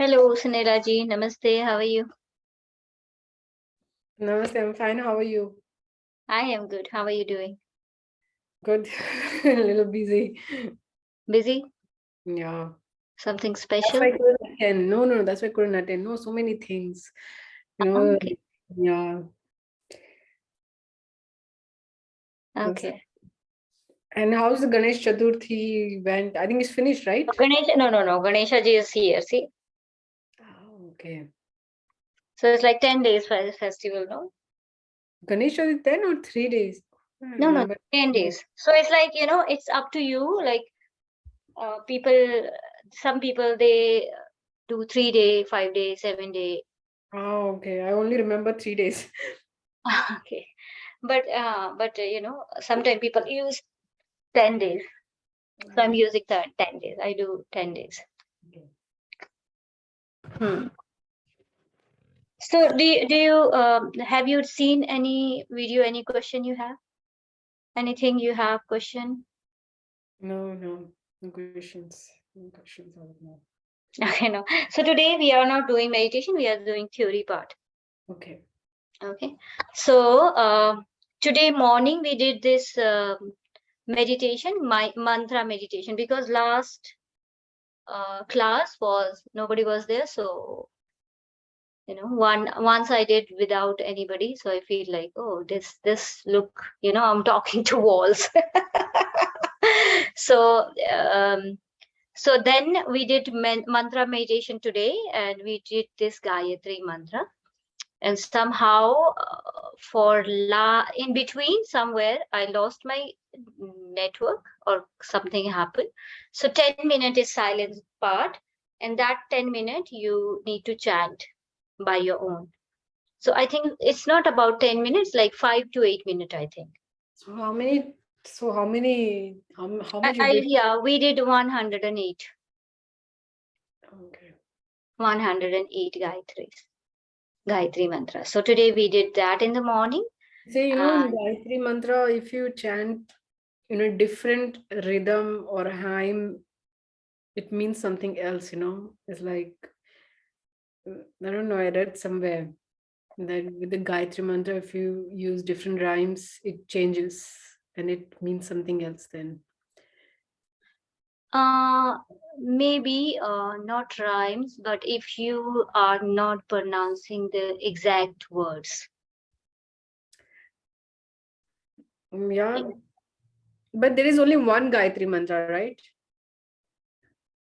Hello, Sunila ji. Namaste. How are you? Namaste, I'm fine. How are you? I am good. How are you doing? Good. A little busy. Busy? Yeah. Something That's special? why I couldn't attend. No, that's why I couldn't attend. No, so many things. You know, Okay. yeah. That's- Okay. And how's the Ganesh Chaturthi went? I think it's finished, right? Ganesha, no. Ganesha ji is here. See? Oh, okay. So it's like 10 days for the festival, no? Ganesh Chaturthi 10 or 3 days? I don't No, remember. 10 days. So it's like, it's up to you. Like people, some people, they do 3 day, 5 day, 7 day. Oh, okay. I only remember 3 days. Okay. But sometimes people use 10 days. So I'm using the 10 days. I do 10 days. Hmm. So do you have you seen any video, any question you have? Anything you have question? No, no questions. No questions out now. Okay, no. So today we are not doing meditation, we are doing theory part. Okay. Okay. So today morning we did this meditation, my mantra meditation, because last class was nobody was there, so once I did without anybody, so I feel like, oh, this look, I'm talking to walls. so um so then we did mantra meditation today, and we did this Gayatri mantra, and somehow in between somewhere I lost my network or something happened. So 10 minute is silence part, and that 10 minute you need to chant by your own. So I think it's not about 10 minutes, like 5 to 8 minutes, I think. So how much you did? Yeah, we did 108. Okay. 108 Gayatri mantra. So today we did that in the morning. Say, in And Gayatri Mantra, if you chant, different rhythm or hymn, it means something else. It's like, I don't know, I read somewhere that with the Gayatri Mantra, if you use different rhymes, it changes and it means something else then. maybe not rhymes, but if you are not pronouncing the exact words. Yeah. But there is only one Gayatri Mantra, right?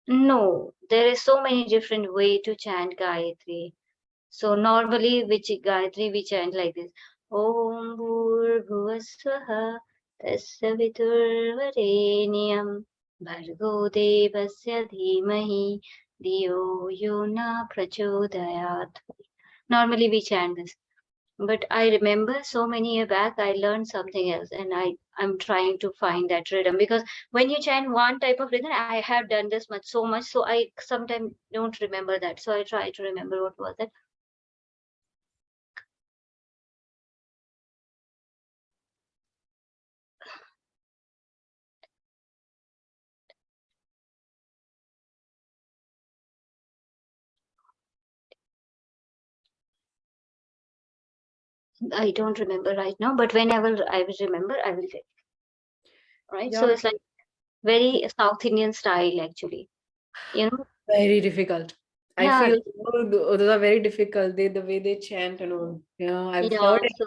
No, there is so many different way to chant Gayatri. So normally, which Gayatri we chant like this: Om Bhurbhuvasvaha Tasya Viturvareniyam Bhargo Devasya Dhimahi Diyo Yona Prachodayat. Normally we chant this. But I remember so many years back, I learned something else, and I'm trying to find that rhythm, because when you chant one type of rhythm, I have done this much so much, so I sometimes don't remember that. So I try to remember what was it. I don't remember right now, but whenever I will remember, I will say. Right? So Yeah, it's like very South Indian style, actually. You know? very difficult. I Yeah, feel those are very difficult. The way they chant. Yeah, I've yeah. heard So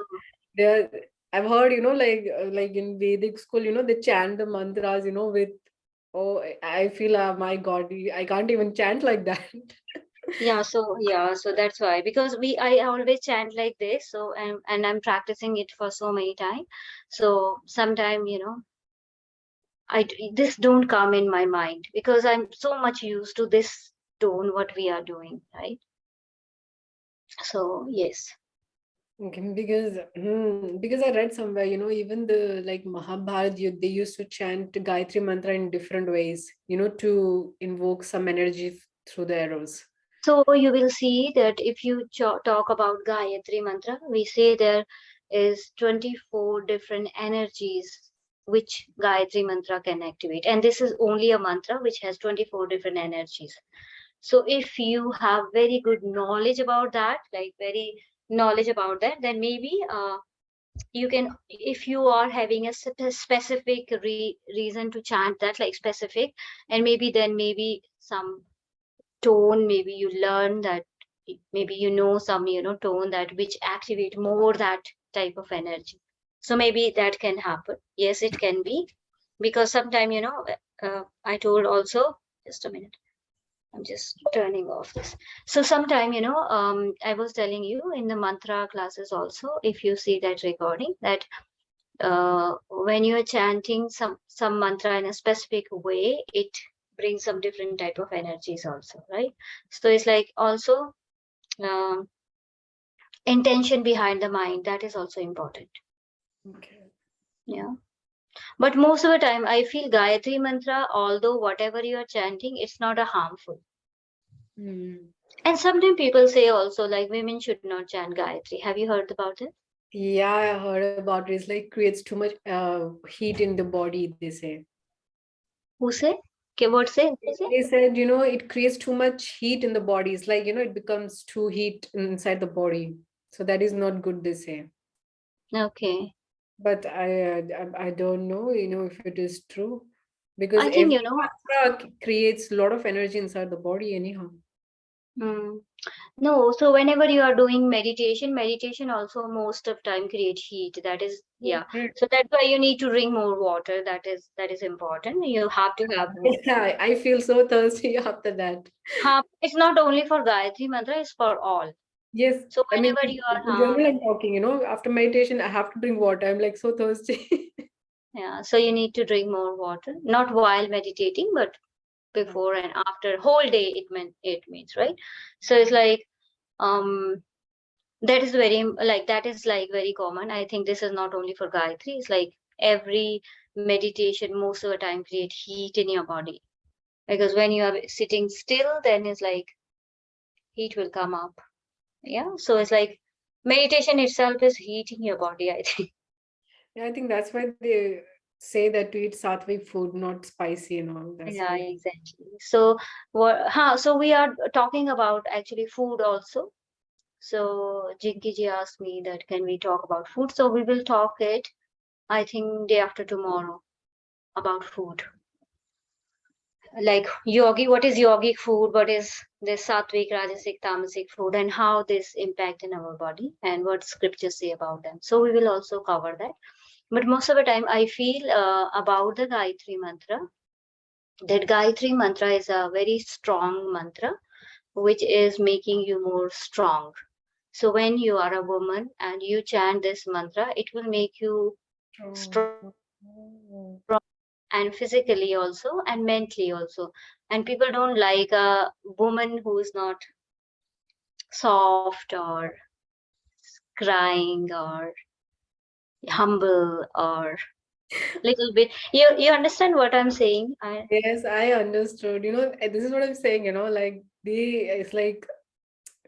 there. I've heard, like in Vedic school, they chant the mantras, with. Oh, I feel, my God, I can't even chant like that. so that's why, because I always chant like this. So and I'm practicing it for so many times. So sometime this don't come in my mind, because I'm so much used to this tone what we are doing, right? So yes. Okay, because I read somewhere, even the like Mahabharata, they used to chant Gayatri mantra in different ways, to invoke some energy through the arrows. So you will see that if you talk about Gayatri Mantra, we say there is 24 different energies which Gayatri Mantra can activate. And this is only a mantra which has 24 different energies. So if you have very good knowledge about that, like very knowledge about that, then maybe you can, if you are having a specific reason to chant that, like specific, and maybe then maybe some tone, maybe you learn that, maybe you know some, tone that which activate more that type of energy. So maybe that can happen. Yes, it can be, because sometime, I told also, just a minute, I'm just turning off this. So sometime, I was telling you in the mantra classes also, if you see that recording, that when you are chanting some mantra in a specific way, it brings some different type of energies also, right? So it's like also um, intention behind the mind, that is also important. Okay. Yeah. But most of the time, I feel Gayatri mantra, although whatever you are chanting, it's not a harmful. And sometimes people say also, like, women should not chant Gayatri. Have you heard about it? Yeah, I heard about it. It's like creates too much heat in the body, they say. Who say? Okay, what say? Who say? They said, it creates too much heat in the body. It's like, it becomes too heat inside the body. So that is not good, they say. Okay. But I don't know, if it is true. Because I think, every mantra creates a lot of energy inside the body anyhow. hmm. No, so whenever you are doing meditation also most of time create heat. That is, yeah. Correct. So that's why you need to drink more water. That is important. You have to have more. Yeah, I feel so thirsty after that. It's not only for Gayatri mantra, it's for all. Yes, So I mean, whenever you in are, general, I'm talking, after meditation, I have to drink water. I'm like so thirsty. yeah, so you need to drink more water, not while meditating, but before and after. Whole day it means, right? So it's like that is like very common. I think this is not only for Gayatri, it's like every meditation most of the time create heat in your body, because when you are sitting still, then it's like heat will come up. Yeah, so it's like meditation itself is heating your body, I think. Yeah, I think that's why they say that to eat sattvic food, not spicy and all. That's Yeah, why. exactly. So so we are talking about actually food also. So Jinky ji asked me that can we talk about food, so we will talk it, I think, day after tomorrow, about food. Like yogi, what is yogic food, what is this sattvic, rajasic, tamasic food, and how this impact in our body, and what scriptures say about them. So we will also cover that. But most of the time I feel about the Gayatri mantra, that Gayatri mantra is a very strong mantra which is making you more strong. So when you are a woman and you chant this mantra, it will make you strong, and physically also and mentally also. And people don't like a woman who is not soft or crying or humble or little bit. You understand what I'm saying? Yes, I understood. This is what I'm saying, like it's like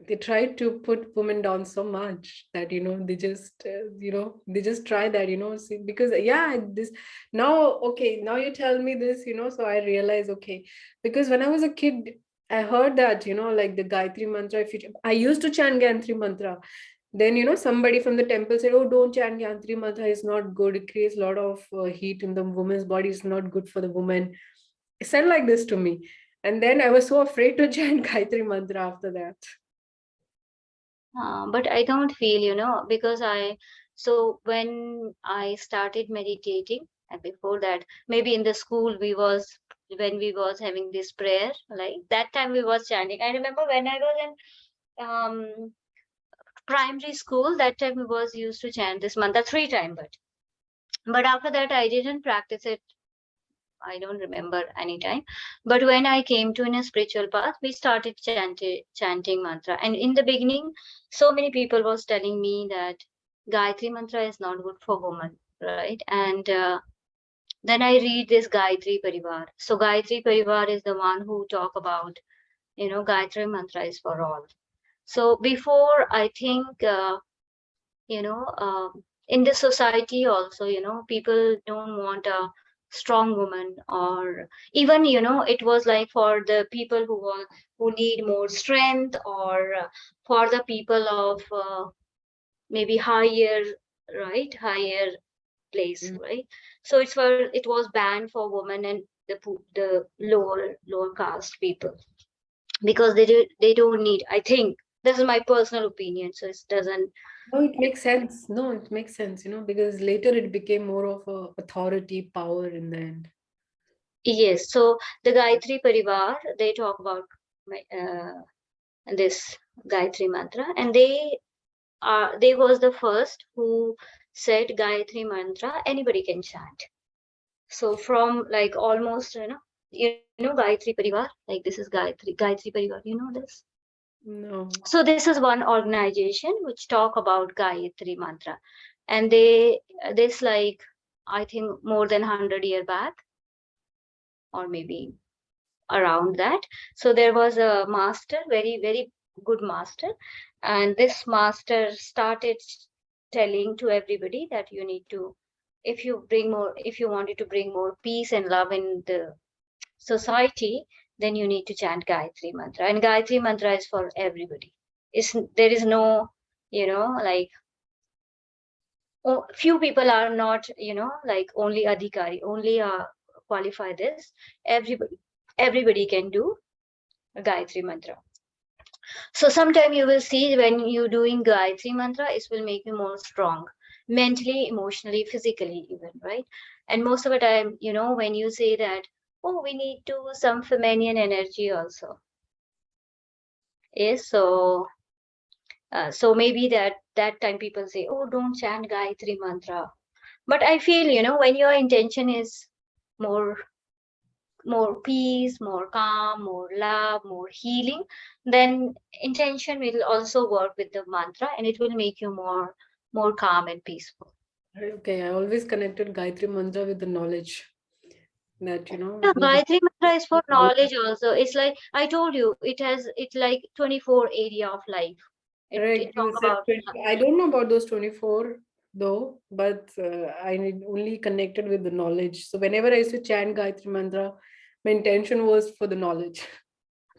they try to put women down so much that, they just try that, see, because yeah, this now, okay, now you tell me this, so I realize, okay, because when I was a kid, I heard that, like the Gayatri mantra, I used to chant Gayatri mantra. Then, somebody from the temple said, oh, don't chant Gayatri mantra, it's not good. It creates a lot of heat in the woman's body. It's not good for the woman. It said like this to me. And then I was so afraid to chant Gayatri mantra after that. But I don't feel, because so when I started meditating, and before that, maybe in the school when we was having this prayer, like that time we was chanting. I remember when I was in primary school, that time we was used to chant this mantra 3 times, but after that I didn't practice it. I don't remember any time. But when I came to in a spiritual path, we started chanting mantra. And in the beginning, so many people was telling me that Gayatri mantra is not good for women, right? And then I read this Gayatri Parivar. So Gayatri Parivar is the one who talk about, Gayatri mantra is for all. So before, I think, you know, in the society also, people don't want a strong woman, or even, it was like for the people who need more strength, or for the people of maybe higher, right, higher place, Mm. right? So it was banned for women and the lower caste people, because they don't need, I think this is my personal opinion, so it doesn't. No, it makes sense. No, it makes sense, because later it became more of a authority, power in the end. Yes, so the Gayatri Parivar, they talk about this Gayatri mantra, and they was the first who said Gayatri mantra anybody can chant. So from like almost, Gayatri Parivar, like this is Gayatri Parivar, you know this? No. So this is one organization which talk about Gayatri mantra, and they this like, I think more than 100 year back, or maybe around that. So there was a master, very, very good master. And this master started telling to everybody that you need to, if you wanted to bring more peace and love in the society, then you need to chant Gayatri mantra. And Gayatri mantra is for everybody. There is no, like, few people are not, like only adhikari, only qualify this. Everybody can do Gayatri mantra. So sometime you will see when you doing Gayatri mantra, it will make you more strong, mentally, emotionally, physically, even, right? And most of the time, when you say that, oh, we need to some feminine energy also. Yes, so maybe that time people say, oh, don't chant Gayatri mantra. But I feel, when your intention is more more peace, more calm, more love, more healing, then intention will also work with the mantra, and it will make you more calm and peaceful. Okay, I always connected Gayatri Mantra with the knowledge that, Yeah, we just Gayatri mantra is for knowledge also. It's like I told you, it's like 24 area of life. It correct. talk You said about 20. I don't know about those 24 though, but only connected with the knowledge. So whenever I used to chant Gayatri Mantra, my intention was for the knowledge.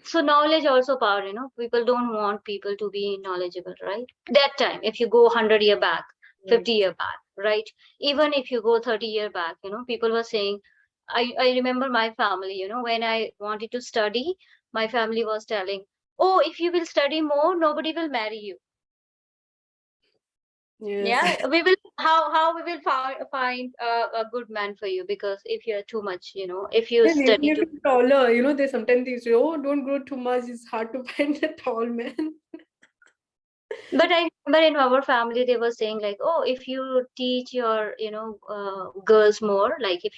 so knowledge also power, people don't want people to be knowledgeable, right? That time, if you go 100 year back, Right. 50 year back, right? Even if you go 30 year back, people were saying, I remember my family, when I wanted to study, my family was telling, oh, if you will study more, nobody will marry you. Yes. Yeah, we will, how we will find a good man for you, because if you're too much, if you And even study if too. it's taller, they sometimes they say, oh, don't grow too much. It's hard to find a tall man. But I remember in our family, they were saying like, oh, if you teach your, girls more, like if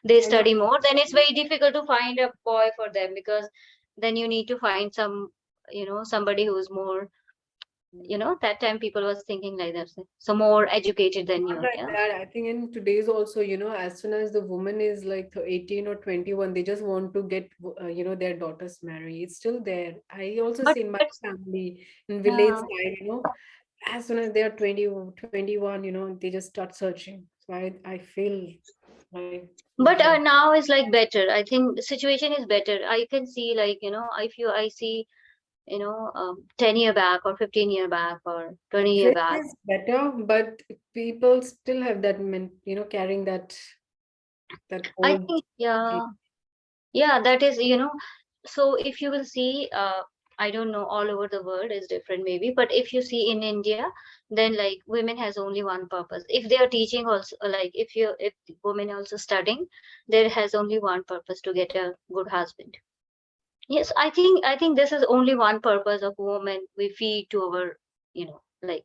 they I know. study more, then it's very difficult to find a boy for them, because then you need to find somebody who's more, that time people was thinking like that. So more educated than Not you. like Yeah. that. I think in today's also, as soon as the woman is like 18 or 21, they just want to get, their daughters married. It's still there. I also But, see in my but family, in village yeah. side, as soon as they are 20, 21, they just start searching. So I feel like it's But like, now is like better. I think the situation is better. I can see like, I see, 10 year back or 15 year back or 20 year trend back. is better, but people still have that, carrying that I old. think, yeah, yeah, that is, so if you will see, I don't know, all over the world is different maybe, but if you see in India, then like women has only one purpose. If they are teaching also, like if women also studying, there has only one purpose, to get a good husband. Yes, I think this is only one purpose of woman. We feed to our, like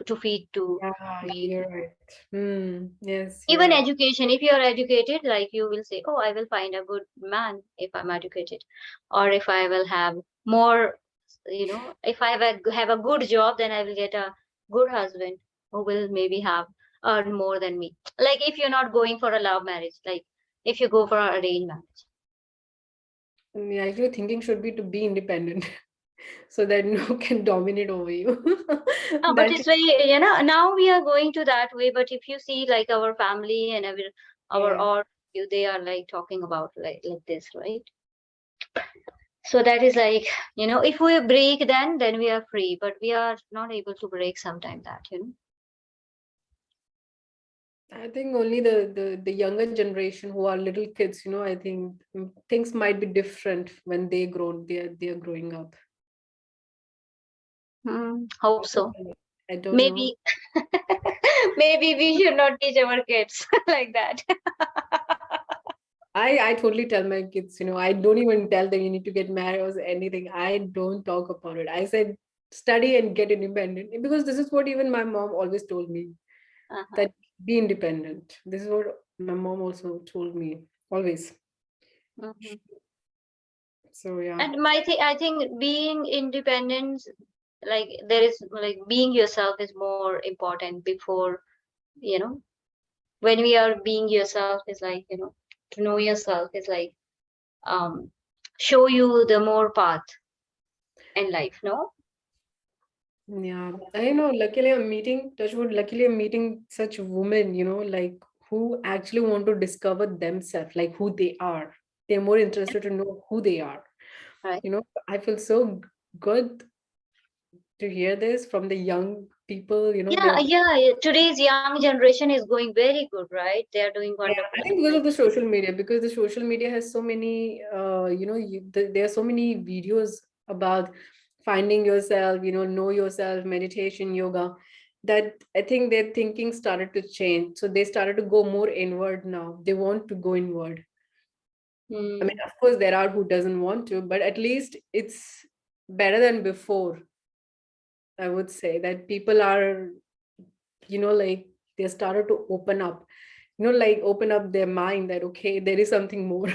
to feed to Yeah, men. you're right. Yes, you're Even right. education, if you are educated, like you will say, oh, I will find a good man if I'm educated, or if I will have more, if I have a good job, then I will get a good husband who will maybe have earn more than me. Like if you're not going for a love marriage, like if you go for an arranged marriage. Yeah, actually, thinking should be to be independent so that no can dominate over you. But That it's very, now we are going to that way. But if you see like our family and our yeah, or you, they are like talking about like this, right? So that is like, if we break, then we are free, but we are not able to break sometime that, I think only the younger generation who are little kids, I think things might be different when they're growing up. Hope so. I don't know. Maybe maybe we should not teach our kids like that. I totally tell my kids, I don't even tell them you need to get married or anything. I don't talk about it. I said study and get independent, because this is what even my mom always told me, that be independent. This is what my mom also told me always. Mhm. So yeah. And I think being independent, like there is like being yourself is more important before, when we are being yourself is like, to know yourself is like show you the more path in life, no? Yeah, I know. Luckily I'm meeting such women, like who actually want to discover themselves, like who they are. They're more interested to know who they are. Right. I feel so good to hear this from the young people, Yeah, today's young generation is going very good, right? They are doing Yeah, I wonderful. think because of the social media, because the social media has so many, there are so many videos about finding yourself, know yourself, meditation, yoga, that I think their thinking started to change. So they started to go more inward now. They want to go inward. I mean, of course, there are who doesn't want to, but at least it's better than before. I would say that people are, like they started to open up, like open up their mind that, okay, there is something more.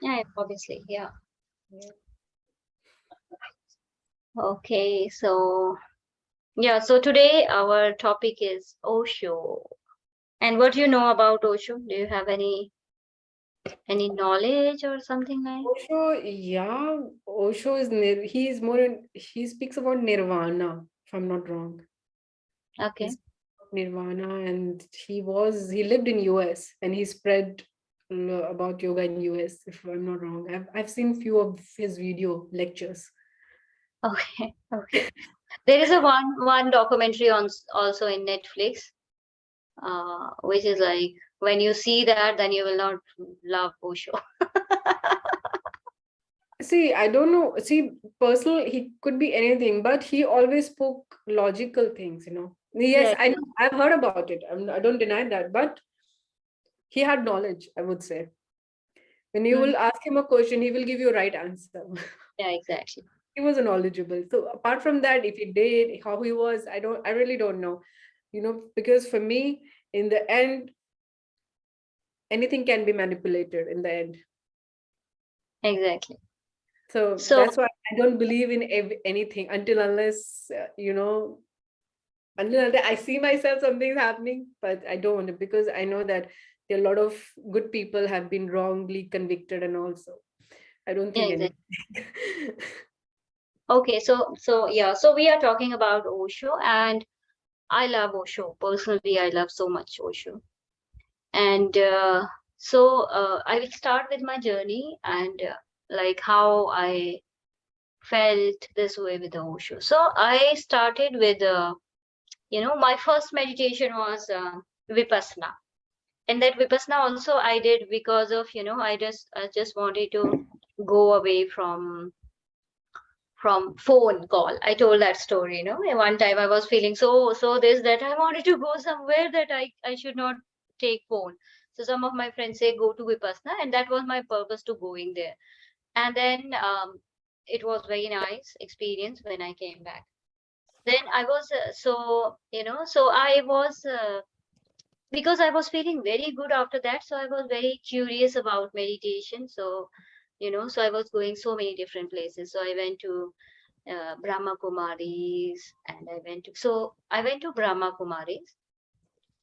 Yeah, obviously, yeah. Yeah. Okay, so yeah, so today our topic is Osho. And what do you know about Osho? Do you have any knowledge or something like? Osho, yeah, Osho is he is more he speaks about nirvana, if I'm not wrong. He Okay. speaks about nirvana, and he lived in US, and he spread about yoga in US, if I'm not wrong. I've seen few of his video lectures. Okay. Okay. There is a one documentary on also in Netflix, which is like when you see that, then you will not love Osho. See, I don't know. See, personal, he could be anything, but he always spoke logical things. Yes, Yeah. I know. I've heard about it. I don't deny that, but he had knowledge, I would say. When you Mm, will ask him a question, he will give you a right answer. yeah, exactly. He was knowledgeable. So apart from that, if he did, how he was, I really don't know. Because for me, in the end, anything can be manipulated in the end. Exactly. So So that's why I don't believe in anything until unless, until I see myself something's happening, but I don't want to, because I know that there are a lot of good people have been wrongly convicted, and also I don't yeah, think exactly. anything. Okay, so yeah, so we are talking about Osho, and I love Osho. Personally, I love so much Osho. And I will start with my journey and like how I felt this way with the Osho. So I started with, my first meditation was Vipassana. And that Vipassana also I did because of, I just wanted to go away from phone call. I told that story, and one time I was feeling so this that I wanted to go somewhere that I should not take phone. So some of my friends say go to Vipassana, and that was my purpose to going there. And then it was very nice experience when I came back. Then I was so I was because I was feeling very good after that. So I was very curious about meditation. So I was going so many different places. So I went to Brahma Kumaris, and I went to Brahma Kumaris.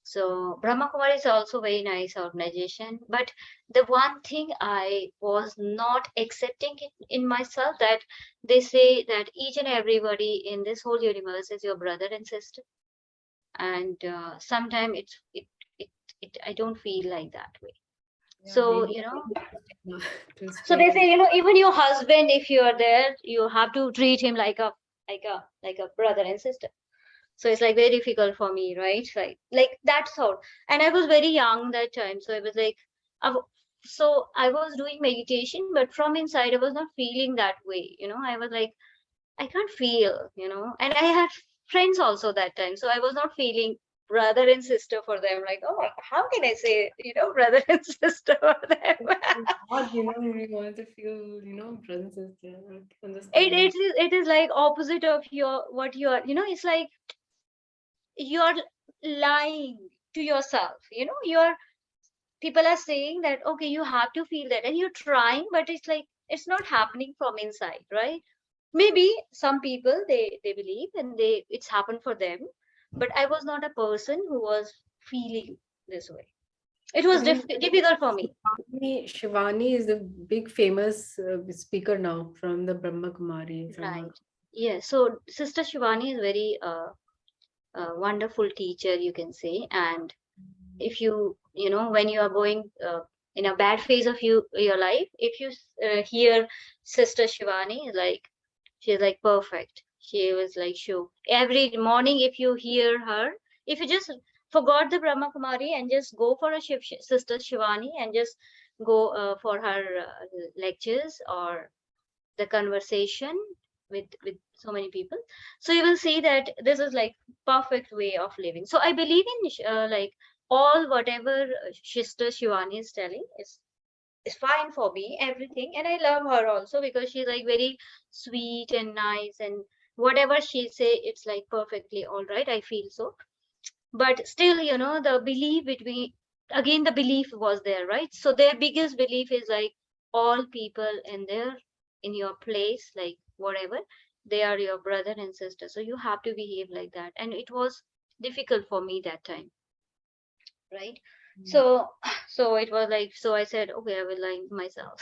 So Brahma Kumaris is also very nice organization. But the one thing I was not accepting it in myself, that they say that each and everybody in this whole universe is your brother and sister, and sometimes it I don't feel like that way. So, maybe you know, to so they stay. say, you know, even your husband, if you are there, you have to treat him like a brother and sister. So it's like very difficult for me, right? Like that's how. And I was very young that time, so I was like, I w- so I was doing meditation, but from inside I was not feeling that way. You know, I was like, I can't feel, you know. And I had friends also that time, so I was not feeling brother and sister for them. Like, oh, how can I say, you know, brother and sister for them? What, we want to feel, brother and sister, it, understand. it is it is like opposite of your what you are. You know, it's like you're lying to yourself. You know, you're people are saying that okay, you have to feel that, and you're trying, but it's like it's not happening from inside, right? Maybe some people they believe and they it's happened for them, but I was not a person who was feeling this way. It I was think difficult for me. Shivani is the big famous speaker now from the Brahma Kumari, if I'm not. Right. Yes. So Sister Shivani is very wonderful teacher, you can say. And if you know when you are going in a bad phase of your life, if you hear Sister Shivani, like she's like perfect. She was like sure every morning if you hear her, if you just forgot the Brahma Kumari and just go for a Sister Shivani and just go for her lectures or the conversation with so many people, so you will see that this is like perfect way of living. So I believe in like all whatever Sister Shivani is telling is fine for me, everything. And I love her also because she's like very sweet and nice, and whatever she say it's like perfectly all right, I feel so. But still, you know, the belief between, again the belief was there, right? So their biggest belief is like all people in there in your place, like whatever, they are your brother and sister, so you have to behave like that. And it was difficult for me that time, right? So so it was like, so I said okay, I will lie myself.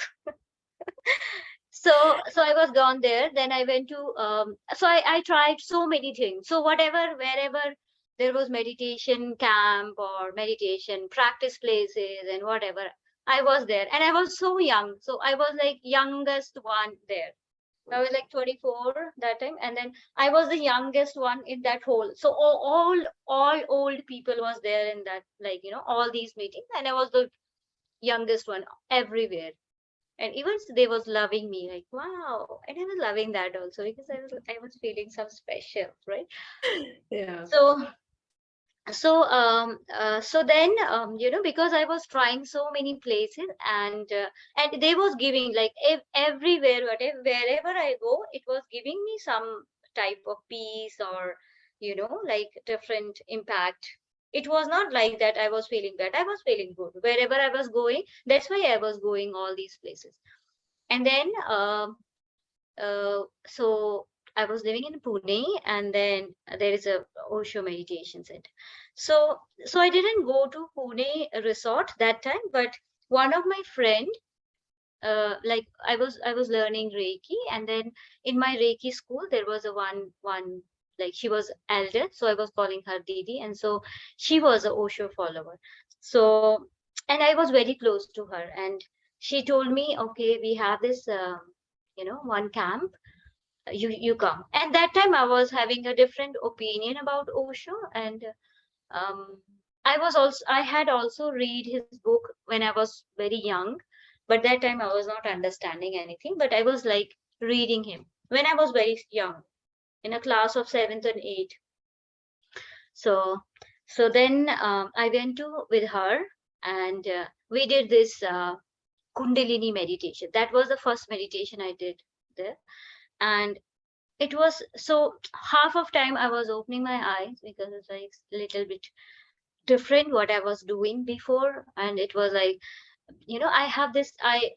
So I was gone there, then I went to so I tried so many things. So whatever, wherever there was meditation camp or meditation practice places and whatever, I was there. And I was so young, so I was like youngest one there. I was like 24 that time, and then I was the youngest one in that whole. So all old people was there in that, like, you know, all these meetings, and I was the youngest one everywhere. And even they was loving me like wow, and I was loving that also because I was feeling some special, right? Yeah. So then you know, because I was trying so many places, and they was giving like everywhere, whatever, wherever I go, it was giving me some type of peace, or you know, like different impact. It was not like that I was feeling bad, I was feeling good wherever I was going. That's why I was going all these places. And then so I was living in Pune, and then there is a Osho meditation center. So I didn't go to Pune resort that time, but one of my friend, like I was learning Reiki, and then in my Reiki school there was a one like she was elder, so I was calling her Didi, and so she was a Osho follower. So and I was very close to her, and she told me, okay, we have this you know, one camp, you come. And that time I was having a different opinion about Osho, and um, I had also read his book when I was very young, but that time I was not understanding anything, but I was like reading him when I was very young, in a class of seventh and eighth. So then I went to with her, and we did this Kundalini meditation. That was the first meditation I did there. And it was so half of time I was opening my eyes because it's like a little bit different what I was doing before. And it was like, you know, I have this I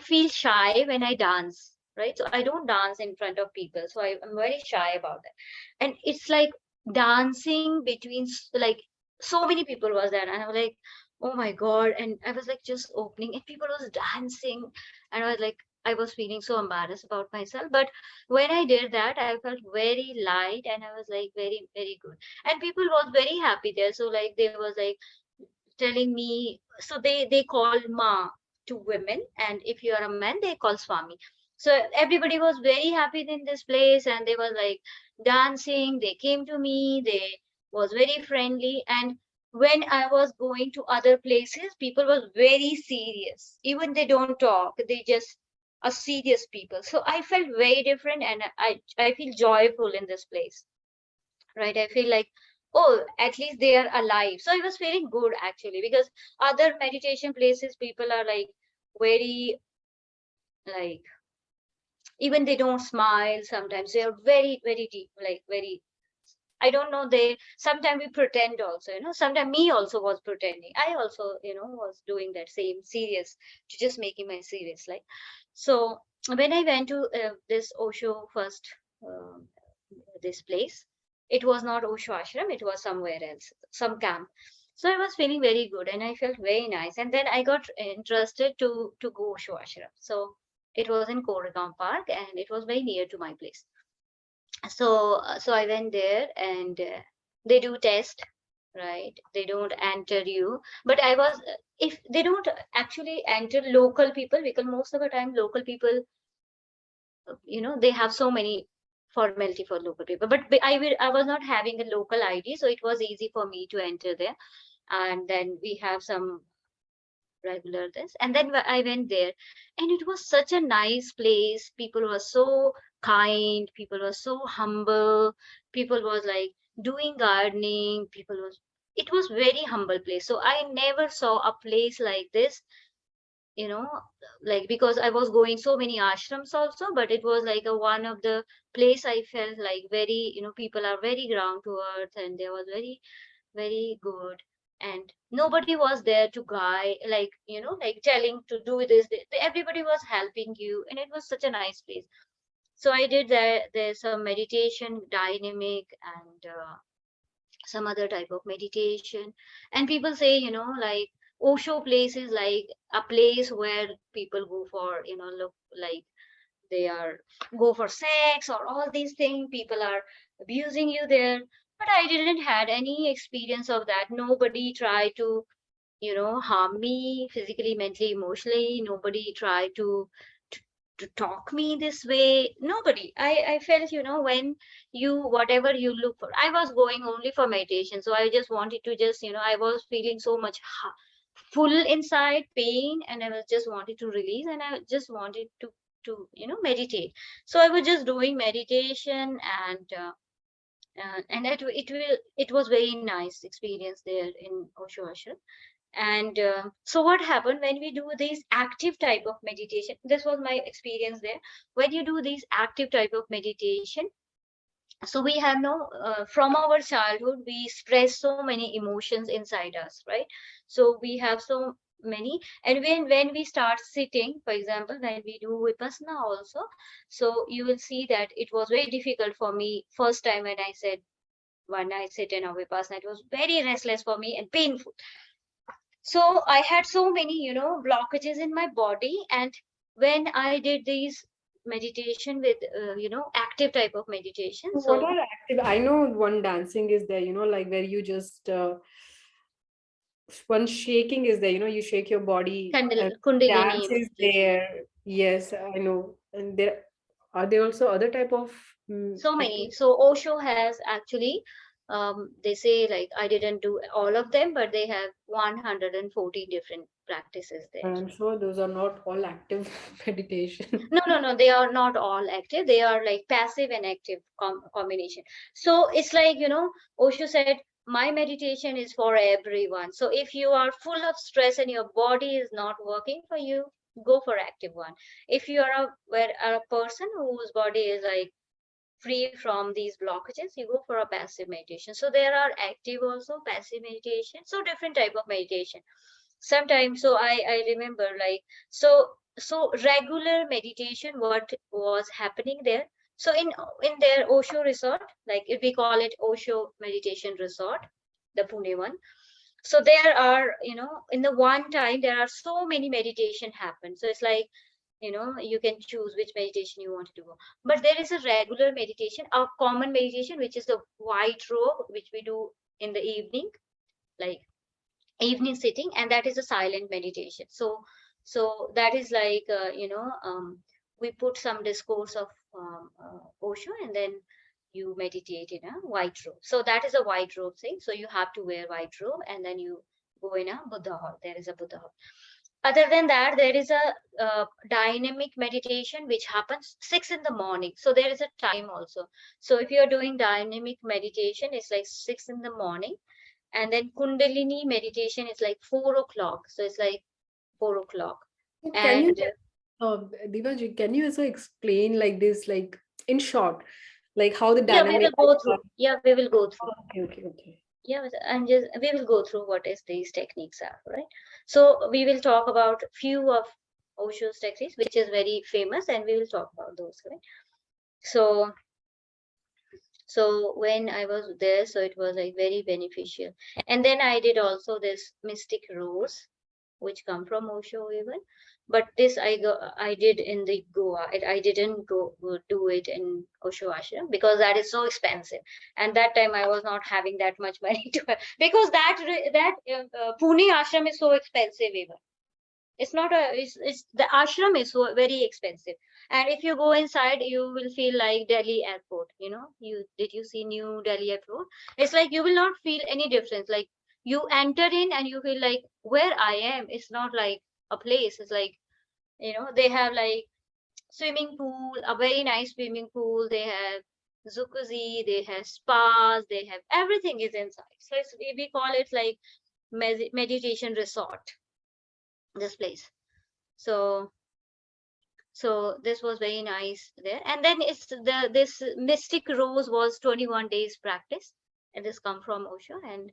feel shy when I dance, right? So I don't dance in front of people, so I'm very shy about that. And it's like dancing between like so many people was there, and I was like, oh my god. And I was like just opening and people was dancing, and I was like, I was feeling so embarrassed about myself. But when I did that, I felt very light, and I was like very, very good. And people was very happy there. So like they was like telling me, so they call Ma to women, and if you are a man, they call Swami. So everybody was very happy in this place, and they were like dancing. They came to me. They was very friendly, and when I was going to other places, people was very serious. Even they don't talk, they just are serious people. So I felt very different, and I feel joyful in this place, right? I feel like, oh, at least they are alive. So I was feeling good actually, because other meditation places, people are like very, like, even they don't smile sometimes. They are very, very deep, like very, I don't know, they sometimes we pretend also, sometimes me also was pretending. I also, was doing that same serious, to just making my serious, like. So when I went to this Osho first, um this place, it was not Osho ashram, it was somewhere else, some camp. So I was feeling very good, and I felt very nice. And then I got interested to go Osho ashram. So it was in Koregaon Park, and it was very near to my place. So I went there, and they do test, right? They don't enter you, but I was, if they don't actually enter local people, because most of the time local people, they have so many formality for local people, but I was not having a local ID, so it was easy for me to enter there. And then we have some regular this, and then I went there, and it was such a nice place. People were so kind, people were so humble, people was like doing gardening, people was, it was very humble place. So I never saw a place like this, you know like, because I was going so many ashrams also, but it was like a one of the place I felt like very, people are very ground to earth, and they was very, very good. And nobody was there to guide, like, like telling to do this. Everybody was helping you, and it was such a nice place. So I did that. There's some meditation dynamic, and some other type of meditation. And people say, like, Osho place is like a place where people go for, look like they are go for sex or all these things. People are abusing you there. But I didn't had any experience of that. Nobody tried to, harm me physically, mentally, emotionally. Nobody tried to, to talk me this way. Nobody. I felt, when you, whatever you look for, I was going only for meditation. So I just wanted to just, I was feeling so much full inside pain, and I was just wanted to release, and I just wanted to meditate. So I was just doing meditation, and it was very nice experience there in Osho Ashram. And so what happened when we do this active type of meditation, this was my experience there. When you do this active type of meditation, so we have no from our childhood we express so many emotions inside us, right? So we have so many. And when we start sitting, for example, when we do vipassana also, so you will see that it was very difficult for me first time when I sit in a vipassana. It was very restless for me and painful. So I had so many, blockages in my body. And when I did these meditation with, active type of meditation, So what so are active? I know one dancing is there, like where you just one shaking is there, you shake your body, and Kundalini dance is meditation. there. Yes, I know. And there also other type of So many. activity. So Osho has actually, they say, like, I didn't do all of them, but they have 140 different practices there. I'm sure those are not all active meditation. No, no, no, they are not all active. They are like passive and active combination. So it's like, Osho said, my meditation is for everyone. So if you are full of stress and your body is not working for you, go for active one. If you are a person whose body is like free from these blockages, you go for a passive meditation. So there are active also, passive meditation, so different type of meditation. Sometimes, so I remember, like, so regular meditation, what was happening there. So in their Osho resort, like, if we call it Osho meditation resort, the Pune one, so there are, in the one time there are so many meditation happen. So it's like, you can choose which meditation you want to do. But there is a regular meditation, a common meditation, which is the white robe, which we do in the evening, like evening sitting, and that is a silent meditation. So that is like we put some discourse of Osho, and then you meditate in a white robe. So that is a white robe thing. So you have to wear white robe, and then you go in a Buddha hall. There is a Buddha hall. Other than that, there is a dynamic meditation which happens 6 in the morning. So there is a time also. So if you're doing dynamic meditation, it's like 6 in the morning, and then Kundalini meditation is like 4 o'clock. So it's like 4 o'clock. So can you, And Divaji, can you also explain like this, like in short, like how the yeah, we dynamic? will go through. Yeah, we will go through. Okay, okay, okay. Yeah, and just we will go through what is these techniques are, right? So we will talk about few of Osho's techniques, which is very famous, and we will talk about those, right? So when I was there, so it was like very beneficial. And then I did also this mystic rose, which come from Osho even. But this I did in the Goa. I didn't do it in Osho ashram because that is so expensive. And that time I was not having that much money to because that Pune ashram is so expensive even. It's not a it's the ashram is so very expensive. And if you go inside, you will feel like Delhi airport. You did you see New Delhi airport? It's like you will not feel any difference. Like you enter in and you feel like where I am. It's not like a place. It's like they have like swimming pool, a very nice swimming pool. They have jacuzzi, they have spas, they have everything is inside. So we call it like meditation resort, this place. So this was very nice there. And then it's this mystic rose was 21 days practice, and this come from Osho. And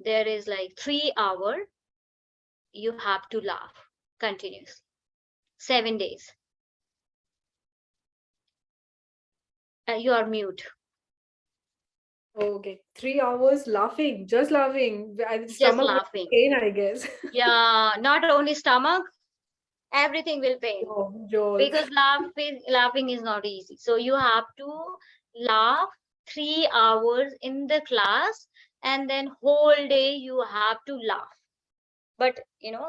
there is like 3 hour you have to laugh continuously, 7 days. You are mute. Okay, 3 hours laughing, just laughing. Just Stomach will laughing. pain, I guess. Yeah, not only stomach, everything will pain. Oh, Joel. Because laughing is not easy. So you have to laugh 3 hours in the class, and then whole day you have to laugh. But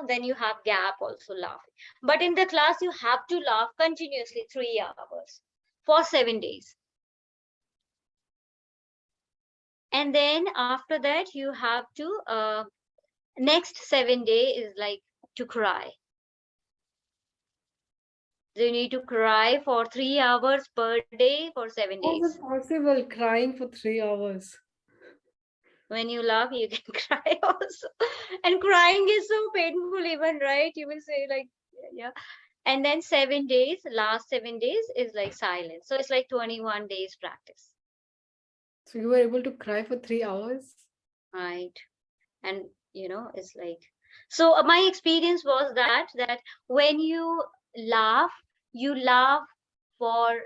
then you have gap also laughing. But in the class you have to laugh continuously 3 hours for 7 days. And then after that you have to next 7 day is like to cry. You need to cry for 3 hours per day for 7 days. How is it possible crying for 3 hours? When you laugh, you can cry also. And crying is so painful even, right? You will say like, yeah. And then 7 days, last 7 days is like silence. So it's like 21 days practice. So you were able to cry for 3 hours? Right. And it's like, so my experience was that when you laugh for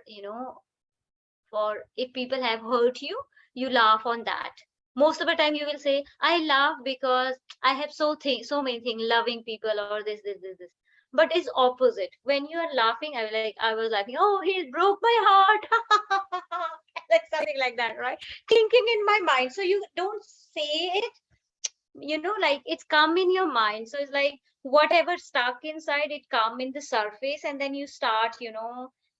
for if people have hurt you, you laugh on that. Most of the time you will say, I laugh because I have so many things, loving people or this. But it's opposite. When you are laughing, I was laughing, oh, he broke my heart. Like something like that, right? Thinking in my mind. So you don't say it, like it's come in your mind. So it's like whatever stuck inside, it come in the surface, and then you start,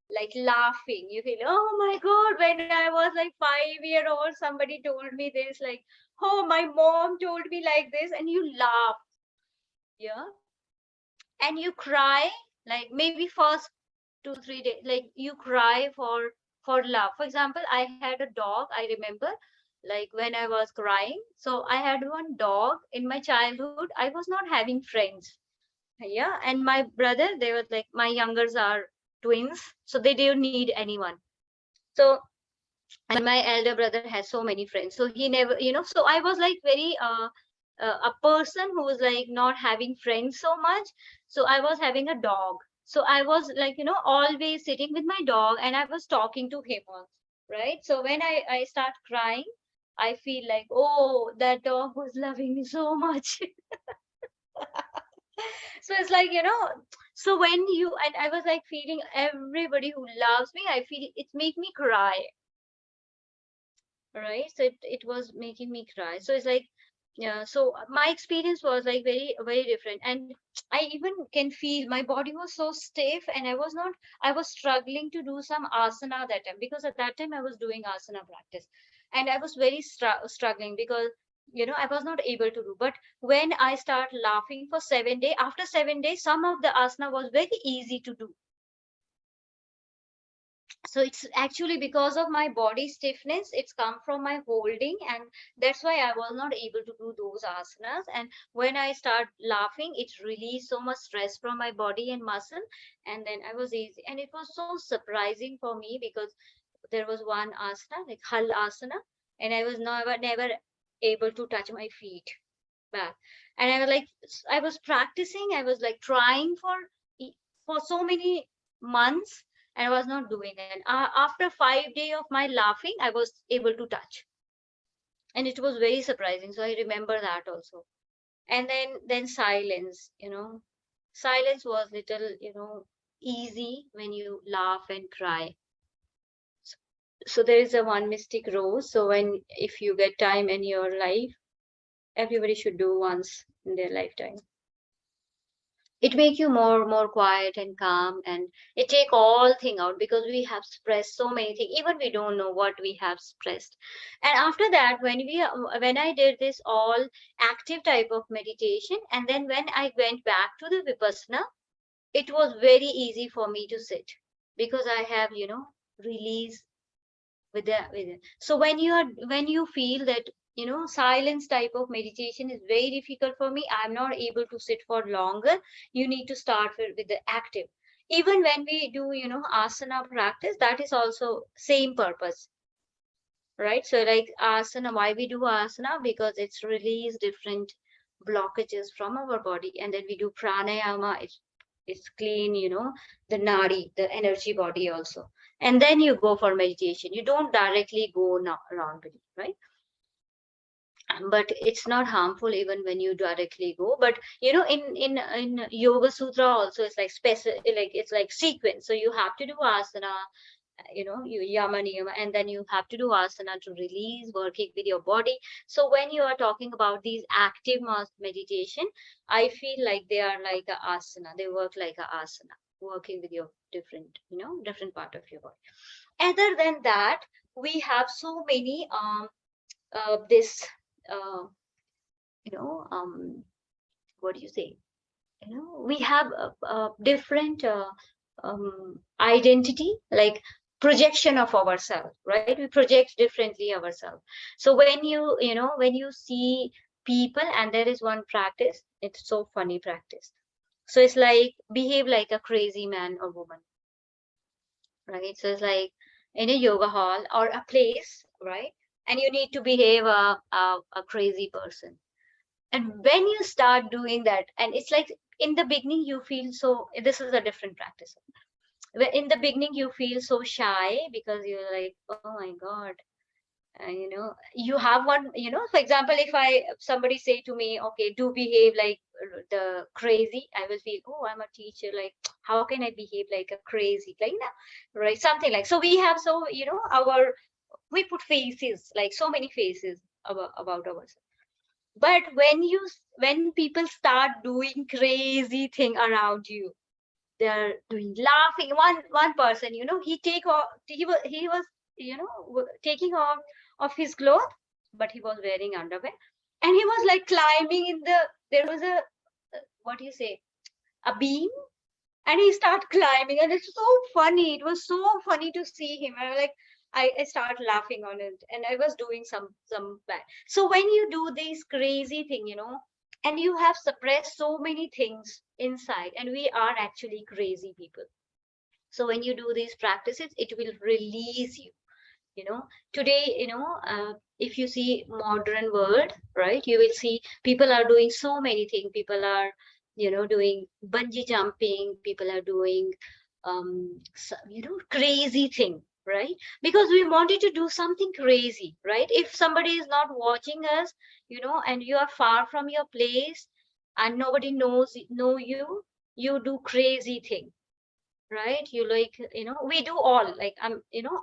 like laughing. You feel, oh my god, when I was like 5-year-old, somebody told me this, like, oh, my mom told me like this, and you laugh. Yeah. And you cry, like maybe first 2-3 days, like you cry for love. For example, I had a dog, I remember, like when I was crying. So I had one dog in my childhood. I was not having friends. Yeah. And my brother, they were like, my youngers are twins, so they didn't need anyone. So, and my elder brother has so many friends, so he never, so I was like very a person who was like not having friends so much. So I was having a dog. So I was like, always sitting with my dog, and I was talking to him also, right? So when I start crying, I feel like, oh, that dog was loving me so much. So it's like, so when you, and I was like feeling everybody who loves me, I feel it make me cry, right? So it was making me cry. So it's like Yeah, so my experience was like very, very different. And I even can feel my body was so stiff, and I was struggling to do some asana that time, because at that time I was doing asana practice, and I was very struggling because, I was not able to do. But when I start laughing for 7 days, after 7 days, some of the asana was very easy to do. So it's actually because of my body stiffness, it's come from my holding, and that's why I was not able to do those asanas. And when I start laughing, it released so much stress from my body and muscle, and then I was easy. And it was so surprising for me, because there was one asana, like hal asana, and I was never able to touch my feet back. And I was like, I was practicing, I was like trying for so many months, and I was not doing it. After 5 days of my laughing, I was able to touch, and it was very surprising. So I remember that also. And then silence, silence was little, easy when you laugh and cry. So there is a one mystic rose. So when if you get time in your life, everybody should do once in their lifetime. It make you more quiet and calm, and it take all thing out, because we have expressed so many things, even we don't know what we have expressed. And after that, when I did this all active type of meditation, and then when I went back to the vipassana, it was very easy for me to sit, because I have, release with it. So when you feel that, silence type of meditation is very difficult for me, I'm not able to sit for longer, you need to start with the active. Even when we do, asana practice, that is also same purpose, right? So like asana, why we do asana? Because it's release different blockages from our body. And then we do pranayama, it's clean, the nadi, the energy body also. And then you go for meditation. You don't directly go wrongly, right? But it's not harmful even when you directly go. But in Yoga Sutra also, it's like special, like it's like sequence. So you have to do asana, you yama niyama, and then you have to do asana to release, working with your body. So when you are talking about these active meditation, I feel like they are like a asana, they work like a asana, working with your different part of your body. Other than that, we have so many this uh, you know what do you say, we have a different identity, like projection of ourselves, right? We project differently ourselves. So when when you see people, and there is one practice, it's so funny practice. So it's like behave like a crazy man or woman, right? So it's like in a yoga hall or a place, right? And you need to behave a crazy person. And when you start doing that, and it's like in the beginning you feel so, this is a different practice. In the beginning you feel so shy, because you're like, oh my god, you have one, for example, if somebody say to me, okay, do behave like the crazy, I will feel, oh, I'm a teacher, like how can I behave like a crazy, like right, something like. So we have, so we put faces, like so many faces about ourselves. But when people start doing crazy thing around you, they're doing laughing. One person, he was taking off of his clothes, but he was wearing underwear, and he was like climbing in there was a what do you say, a beam, and he started climbing, and it's so funny. It was so funny to see him. I was like, I started laughing on it, and I was doing some bad. So when you do these crazy thing, and you have suppressed so many things inside, and we are actually crazy people. So when you do these practices, it will release you. Today, if you see modern world, right, you will see people are doing so many things. People are, doing bungee jumping. People are doing, crazy thing, right? Because we wanted to do something crazy, right? If somebody is not watching us, and you are far from your place, and nobody know you, you do crazy thing, right? You like, we do all like,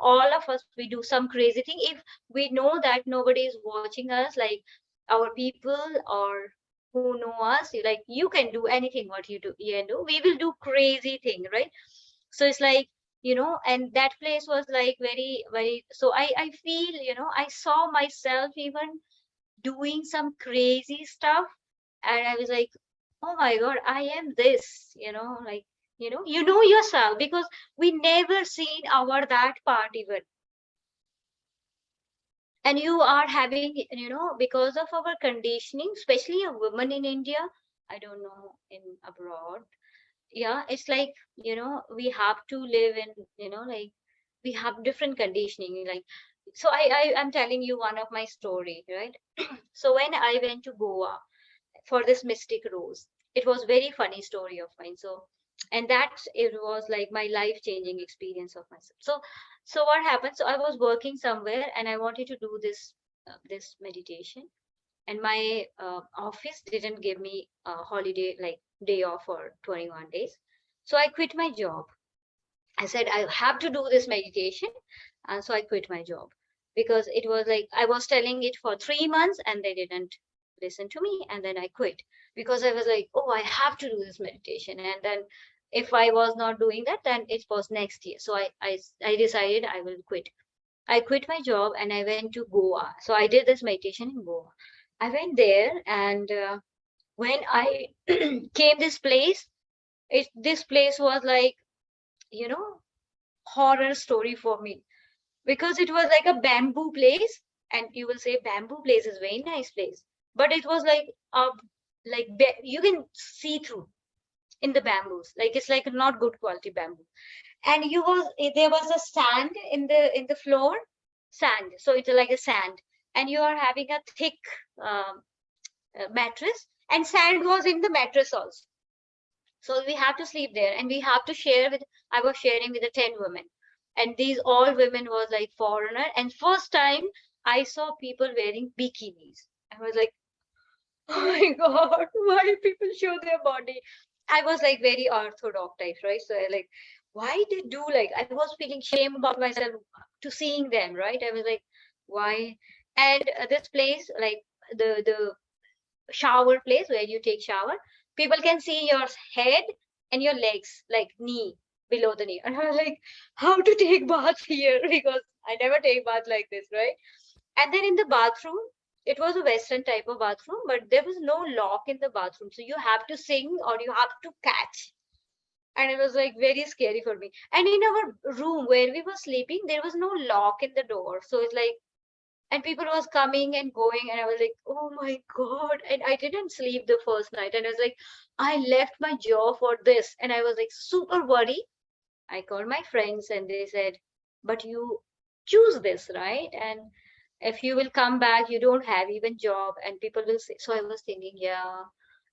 all of us, we do some crazy thing. If we know that nobody is watching us, like our people or who know us, like, you can do anything what you can do, we will do crazy thing, right? So it's like, and that place was like very, very, so I feel, I saw myself even doing some crazy stuff, and I was like, oh my god, I am this, like, yourself, because we never seen our that part even. And you are having, because of our conditioning, especially a woman in India, I don't know in abroad, yeah, it's like, we have to live in, like, we have different conditioning, like, so I'm telling you one of my story, right? So when I went to Goa for this Mystic Rose, it was very funny story of mine. So, and that it was like my life changing experience of myself. So what happened, so I was working somewhere and I wanted to do this meditation, and my office didn't give me a holiday, like day off for 21 days. So I quit my job. I said I have to do this meditation, and so I quit my job, because it was like I was telling it for 3 months and they didn't listen to me, and then I quit, because I was like, oh, I have to do this meditation, and then if I was not doing that, then it was next year. So I decided I will quit. I quit my job and I went to Goa. So I did this meditation in Goa. I went there, and when I came this place, this place was like, you know, horror story for me, because it was like a bamboo place, and you will say bamboo place is very nice place, but it was like you can see through in the bamboos, like it's like not good quality bamboo, and there was a sand in the floor, sand, so it's like a sand, and you are having a thick um, mattress, and sand was in the mattress also. So we have to sleep there, and we have to share with, I was sharing with the 10 women, and these all women was like foreigner, and first time I saw people wearing bikinis. I was like, oh my god, why people show their body? I was like very orthodox type, right? So I like, why they do, like, I was feeling shame about myself to seeing them, right? I was like, why? And this place, like the shower place where you take shower, people can see your head and your legs, like knee, below the knee. And I was like, how to take bath here? Because I never take bath like this, right? And then in the bathroom, it was a Western type of bathroom, but there was no lock in the bathroom. So you have to sing or you have to catch. And it was like very scary for me. And in our room where we were sleeping, there was no lock in the door. So it's like, and people was coming and going, and I was like, oh my god, and I didn't sleep the first night, and I was like, I left my job for this, and I was like super worried. I called my friends and they said, but you choose this, right? And if you will come back, you don't have even job, and people will say. So I was thinking, yeah,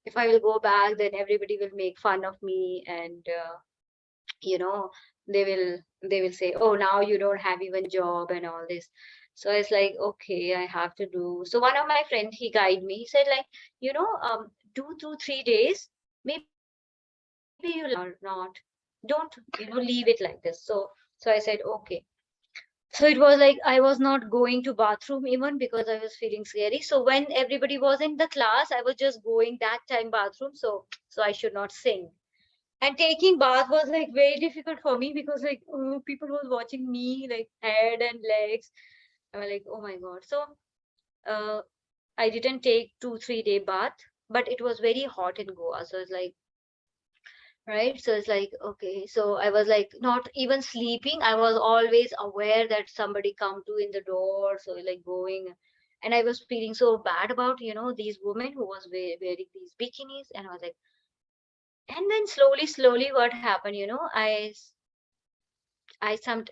if I will go back, then everybody will make fun of me, and you know they will say, oh, now you don't have even job and all this. So it's like, okay, I have to do. So one of my friends, he guided me, he said, like, 2 to 3 days, maybe you or not, don't leave it like this. So I said, okay. So it was like I was not going to bathroom even, because I was feeling scary. So when everybody was in the class, I was just going that time bathroom, so I should not sing. And taking bath was like very difficult for me, because like, oh, people was watching me, like head and legs. I was like, oh my god. So uh, I didn't take 2 3 day bath, but it was very hot in Goa, so it's like, right, so it's like, okay, so I was like not even sleeping, I was always aware that somebody come to in the door, so like going. And I was feeling so bad about these women who was wearing these bikinis, and I was like, and then slowly what happened,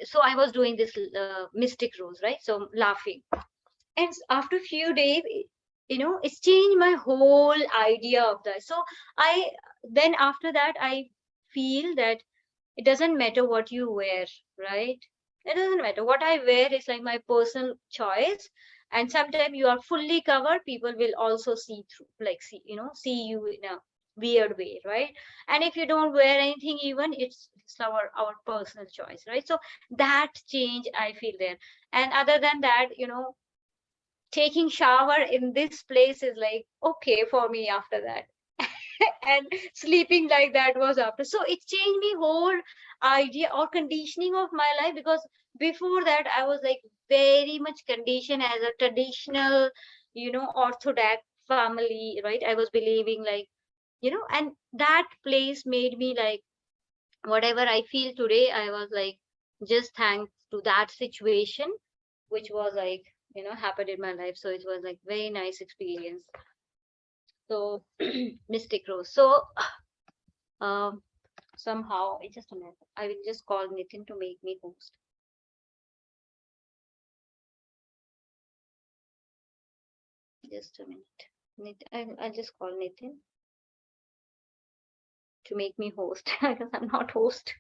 so I was doing this mystic rose, right? So I'm laughing, and after a few days, it's changed my whole idea of that. So I then after that I feel that it doesn't matter what you wear, right? It doesn't matter what I wear. It's like my personal choice, and sometimes you are fully covered, people will also see through, like see you in a weird way, right? And if you don't wear anything, even it's our personal choice, right? So that change I feel there. And other than that, taking shower in this place is like okay for me after that. And sleeping like that was after. So it changed me whole idea or conditioning of my life, because before that I was like very much conditioned as a traditional, orthodox family, right? I was believing like, and that place made me like whatever I feel today, I was like just thanks to that situation, which was like, happened in my life. So it was like very nice experience. So Mystic Rose. So um somehow, just a minute, I will just call Nitin to make me host. Just a minute. I'll just call Nitin to make me host because I'm not host.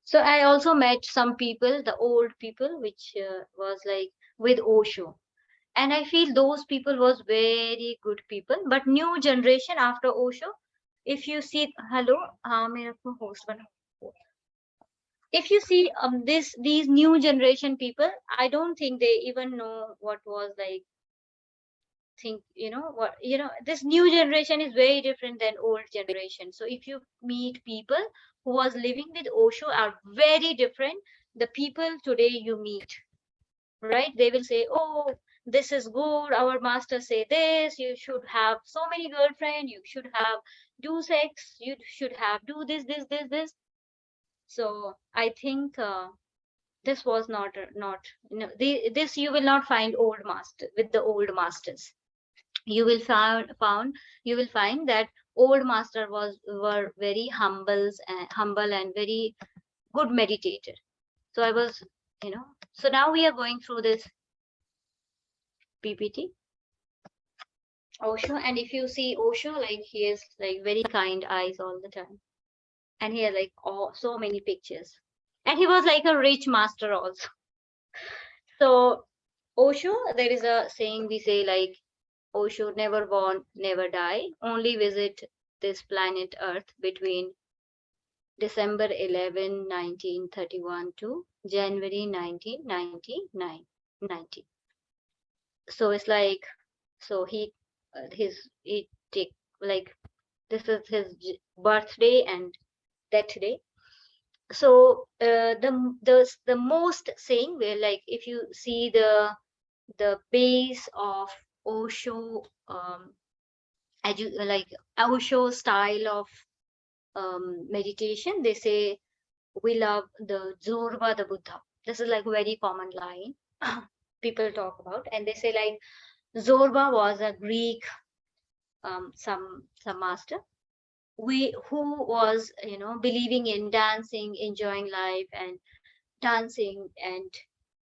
So I also met some people, the old people, which was like with Osho. And I feel those people was very good people. But new generation after Osho, if you see, hello, मेरा को host बना. If you see these new generation people, I don't think they even know what was like think, this new generation is very different than old generation. So if you meet people who was living with Osho are very different the people today you meet, right? They will say, oh, this is good, our master say this, you should have so many girlfriend, you should have do sex, you should have do this. So I think this was not this you will not find old master with the old masters. You will you will find that old master were very humble and very good meditator. So I was, so now we are going through this PPT. Osho, and if you see Osho, like he is like very kind eyes all the time, and he had like so many pictures, and he was like a rich master also. So Osho, there is a saying we say like Osho never born, never die, only visit this planet Earth between December 11, 1931 to January 1999. 90. So it's like, so he take like, this is his birthday and death day. So the most saying where like if you see the base of Osho, like Osho style of meditation, they say we love the Zorba the Buddha. This is like a very common line people talk about, and they say like Zorba was a Greek some master who was believing in dancing, enjoying life, and dancing and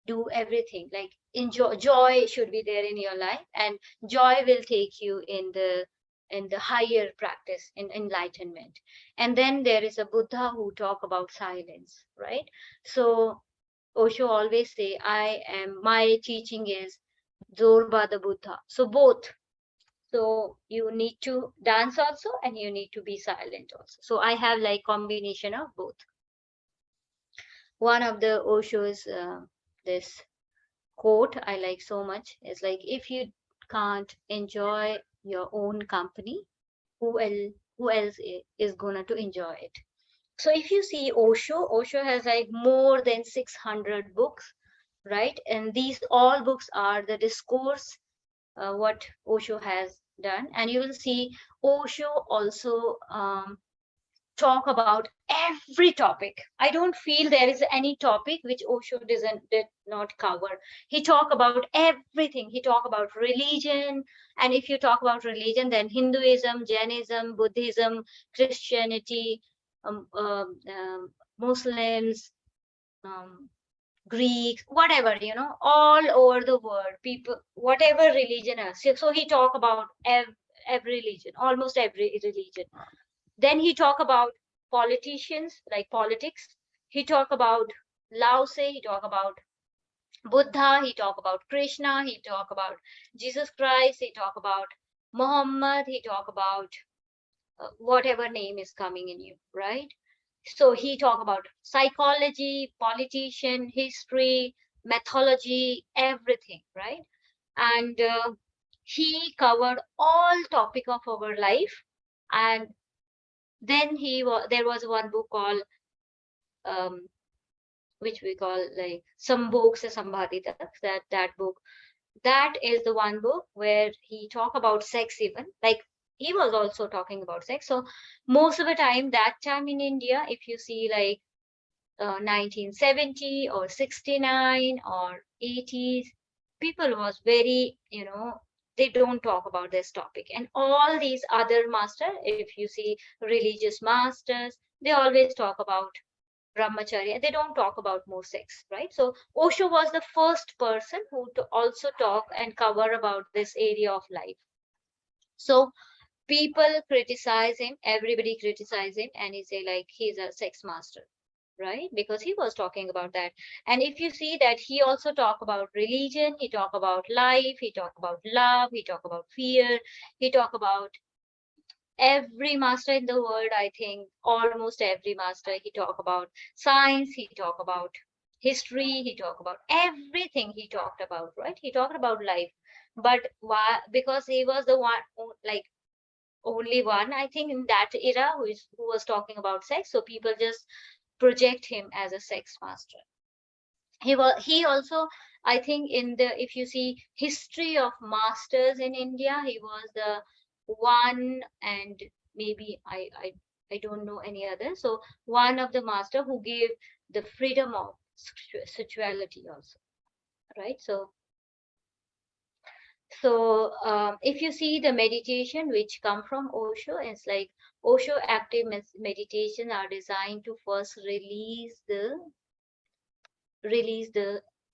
do everything like enjoy. Joy should be there in your life, and joy will take you in the higher practice in enlightenment. And then there is a Buddha who talk about silence, right? So Osho always say, my teaching is Zorba the Buddha. So both. So you need to dance also, and you need to be silent also. So I have like combination of both. One of the Osho's this quote I like so much is like, if you can't enjoy your own company, who else is gonna to enjoy it? So if you see Osho has like more than 600 books, right? And these all books are the discourse what Osho has done. And you will see Osho also talk about every topic. I don't feel there is any topic which Osho did not cover. He talk about everything. He talk about religion, and if you talk about religion, then Hinduism, Jainism, Buddhism, Christianity, Muslims, um, Greeks, whatever, all over the world, people, whatever religion is. So he talk about every religion, almost every religion. Then he talk about politicians, like politics. He talk about Lao Tse, he talk about Buddha, he talk about Krishna, he talk about Jesus Christ, he talk about Muhammad, he talk about whatever name is coming in you, right? So he talked about psychology, politician, history, mythology, everything, right? And he covered all topic of our life. And then there was one book called um, which we call like Sambhog Se Sambhadita, that book. That is the one book where he talk about sex, even like he was also talking about sex. So most of the time, that time in India, if you see like 1970 or 69 or 80s, people was very, they don't talk about this topic. And all these other master, if you see religious masters, they always talk about brahmacharya. They don't talk about more sex, right? So Osho was the first person who to also talk and cover about this area of life. So people criticize him, everybody criticize him, and he say like he's a sex master, right? Because he was talking about that. And if you see that, he also talk about religion, he talk about life, he talk about love, he talk about fear, he talk about every master in the world. I think almost every master. He talk about science, he talk about history, he talk about everything. He talked about, right? He talked about life. But why? Because he was the one, like only one, I think, in that era who was talking about sex. So people just project him as a sex master. He also, I think, in the, if you see history of masters in India, he was the one. And maybe I don't know any other. So one of the master who gave the freedom of sexuality also, right? So if you see the meditation which come from Osho, it's like Osho active meditation are designed to first release the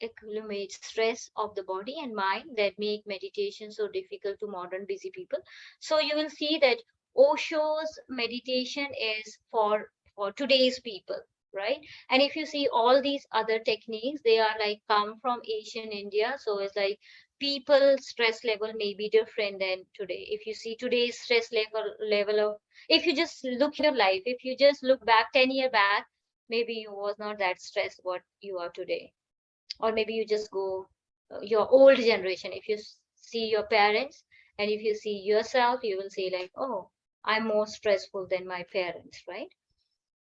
accumulated stress of the body and mind that make meditation so difficult to modern busy people. So you will see that Osho's meditation is for today's people, right? And if you see all these other techniques, they are like come from Asian India. So it's like people stress level may be different than today. If you see today's stress level of, if you just look your life, if you just look back 10 years back, maybe you was not that stressed what you are today. Or maybe you just go your old generation. If you see your parents and if you see yourself, you will say like, oh, I'm more stressful than my parents, right?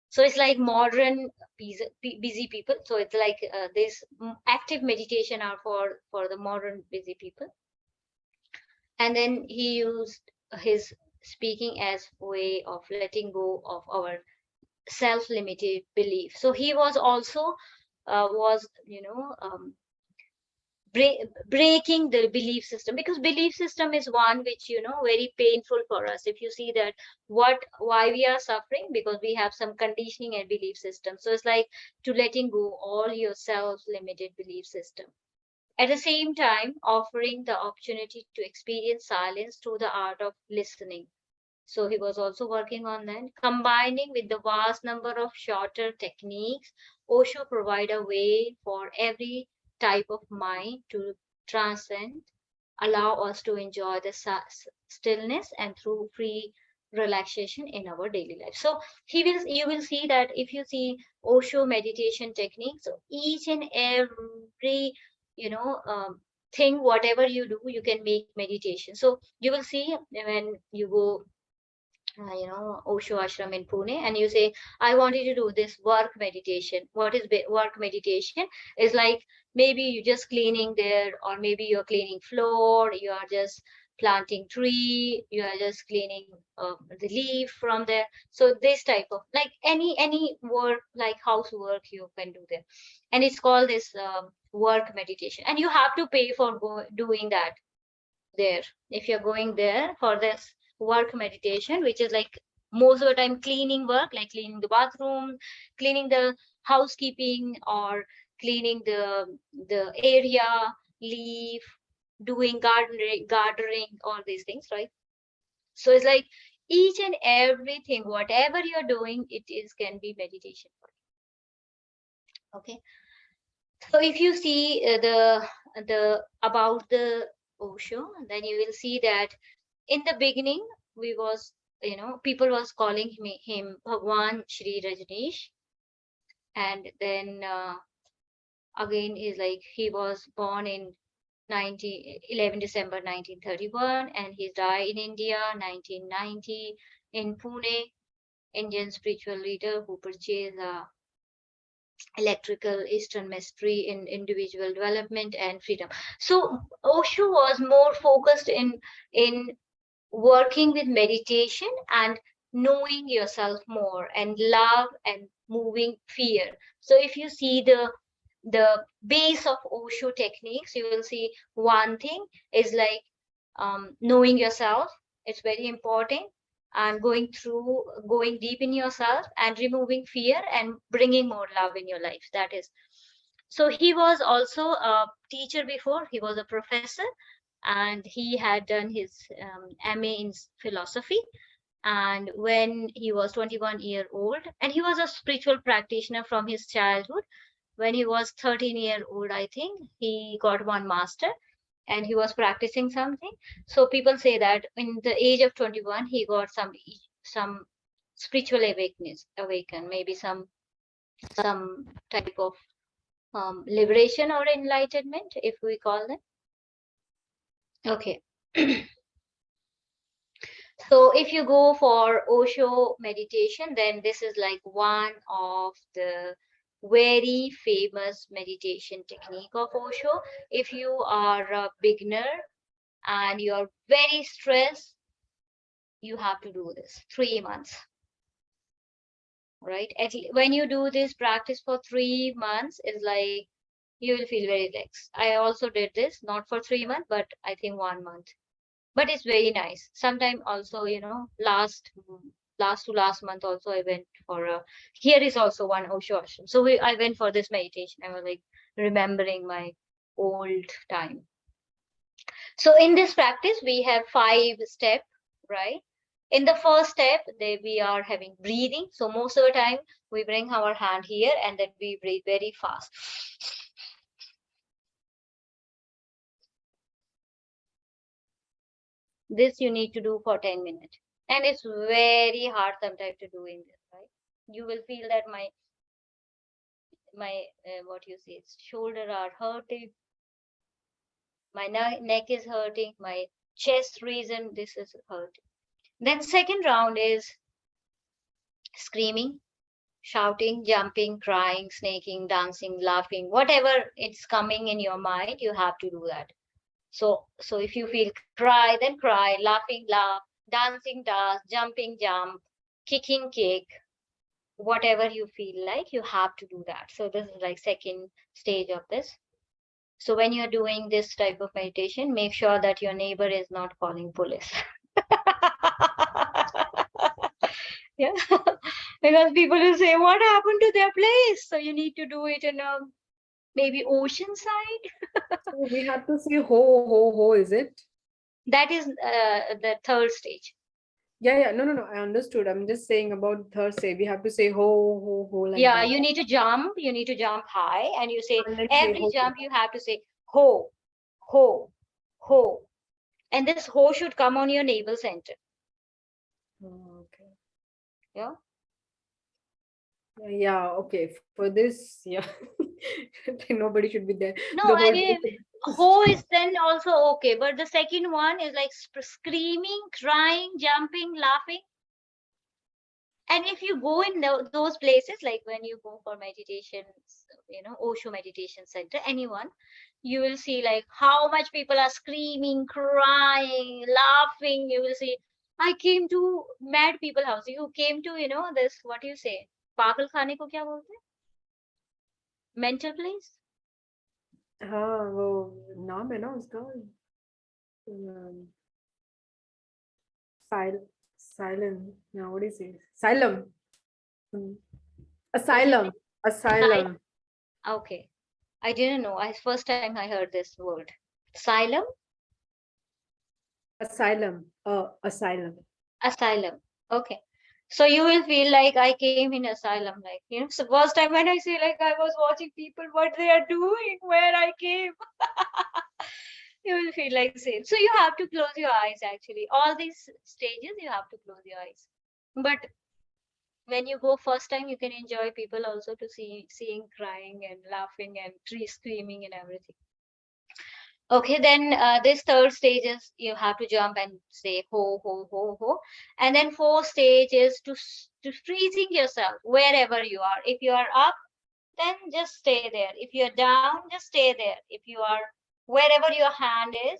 So it's like modern busy people. So it's like this active meditation are for the modern busy people. And then he used his speaking as way of letting go of our self-limited belief. So he was also was breaking the belief system, because belief system is one which very painful for us. If you see that why we are suffering, because we have some conditioning and belief system. So it's like to letting go all your self-limited belief system, at the same time offering the opportunity to experience silence through the art of listening. So he was also working on that. Combining with the vast number of shorter techniques, Osho provide a way for every type of mind to transcend, allow us to enjoy the stillness and through free relaxation in our daily life. So you will see that if you see Osho meditation techniques, so each and every you know um, thing, whatever you do, you can make meditation. So you will see when you go Osho Ashram in Pune, and you say, I wanted to do this work meditation. What is work meditation? Is like maybe you're just cleaning there, or maybe you're cleaning floor, you are just planting tree, you are just cleaning the leaf from there. So this type of like any work, like housework, you can do there, and it's called this work meditation, and you have to pay for doing that there. If you're going there for this work meditation, which is like most of the time cleaning work, like cleaning the bathroom, cleaning the housekeeping, or cleaning the area, leaf, doing gardening, all these things, right? So it's like each and everything, whatever you're doing, it is can be meditation. Okay. So if you see the about the Osho, then you will see that in the beginning we was people was calling him Bhagwan Shri Rajneesh. And then again, is like he was born in 11 December 1931, and he died in India 1990 in Pune. Indian spiritual leader who purchased a electrical Eastern mastery in individual development and freedom. So Osho was more focused in working with meditation and knowing yourself more, and love and moving fear. So if you see the base of Osho techniques, you will see one thing is like knowing yourself. It's very important, and going deep in yourself and removing fear and bringing more love in your life. That is. So he was also a teacher before. He was a professor, and he had done his MA in philosophy. And when he was 21-year old, and he was a spiritual practitioner from his childhood. When he was 13-year old, I think, he got one master and he was practicing something. So people say that in the age of 21, he got some spiritual awaken, maybe some type of liberation or enlightenment, if we call them. Okay. So if you go for Osho meditation, then this is like one of the very famous meditation technique of Osho. If you are a beginner and you're very stressed, you have to do this 3 months, right? When you do this practice for 3 months, is like you will feel very relaxed. I also did this, not for 3 months, but I think 1 month. But it's very nice. Sometimes also, last to last month also, I went for here is also one Osho ashram. So I went for this meditation. I was like remembering my old time. So in this practice, we have 5 steps, right? In the first step, we are having breathing. So most of the time, we bring our hand here and then we breathe very fast. This you need to do for 10 minutes. And it's very hard sometimes to do in this, right? You will feel that my what you say, shoulder are hurting, my neck is hurting, my chest region, this is hurting. Then second round is screaming, shouting, jumping, crying, snaking, dancing, laughing, whatever it's coming in your mind, you have to do that. So if you feel cry, then cry, laughing, laugh, dancing, dance, jumping, jump, kicking, kick, whatever you feel like, you have to do that. So this is like second stage of this. So when you're doing this type of meditation, make sure that your neighbor is not calling police. Yeah. Because people will say, what happened to their place? So you need to do it in a maybe ocean side. So we have to say ho, ho, ho, is it? That is the third stage. Yeah. No. I understood. I'm just saying about third say. We have to say ho, ho, ho. Like Yeah, that. you need to jump. You need to jump high, and you say And then say every ho. jump you have to say ho, ho, ho, and this ho should come on your navel center. Oh, okay. Yeah. Yeah. Okay. For this, yeah. Nobody should be there. No, I mean, ho is then also okay, but the second one is like screaming, crying, jumping, laughing. And if you go in those places, like when you go for meditations, Osho meditation center, anyone, you will see like how much people are screaming, crying, laughing. You will see, I came to mad people house. You came to, this, what do you say? Pagal khane ko kya bolte? Mental place? हाँ वो नाम है ना उसका silent. No, what is it? Asylum. Asylum. Okay. I didn't know. First time I heard this word. Asylum? Asylum. Okay. So you will feel like I came in asylum, like, so first time when I say like I was watching people, what they are doing, where I came. You will feel like same. So you have to close your eyes actually. All these stages you have to close your eyes. But when you go first time, you can enjoy people also to seeing crying and laughing and tree screaming and everything. Okay, then this third stage is you have to jump and say ho ho ho ho, and then fourth stage is to freezing yourself wherever you are. If you are up, then just stay there. If you're down, just stay there. If you are wherever your hand is,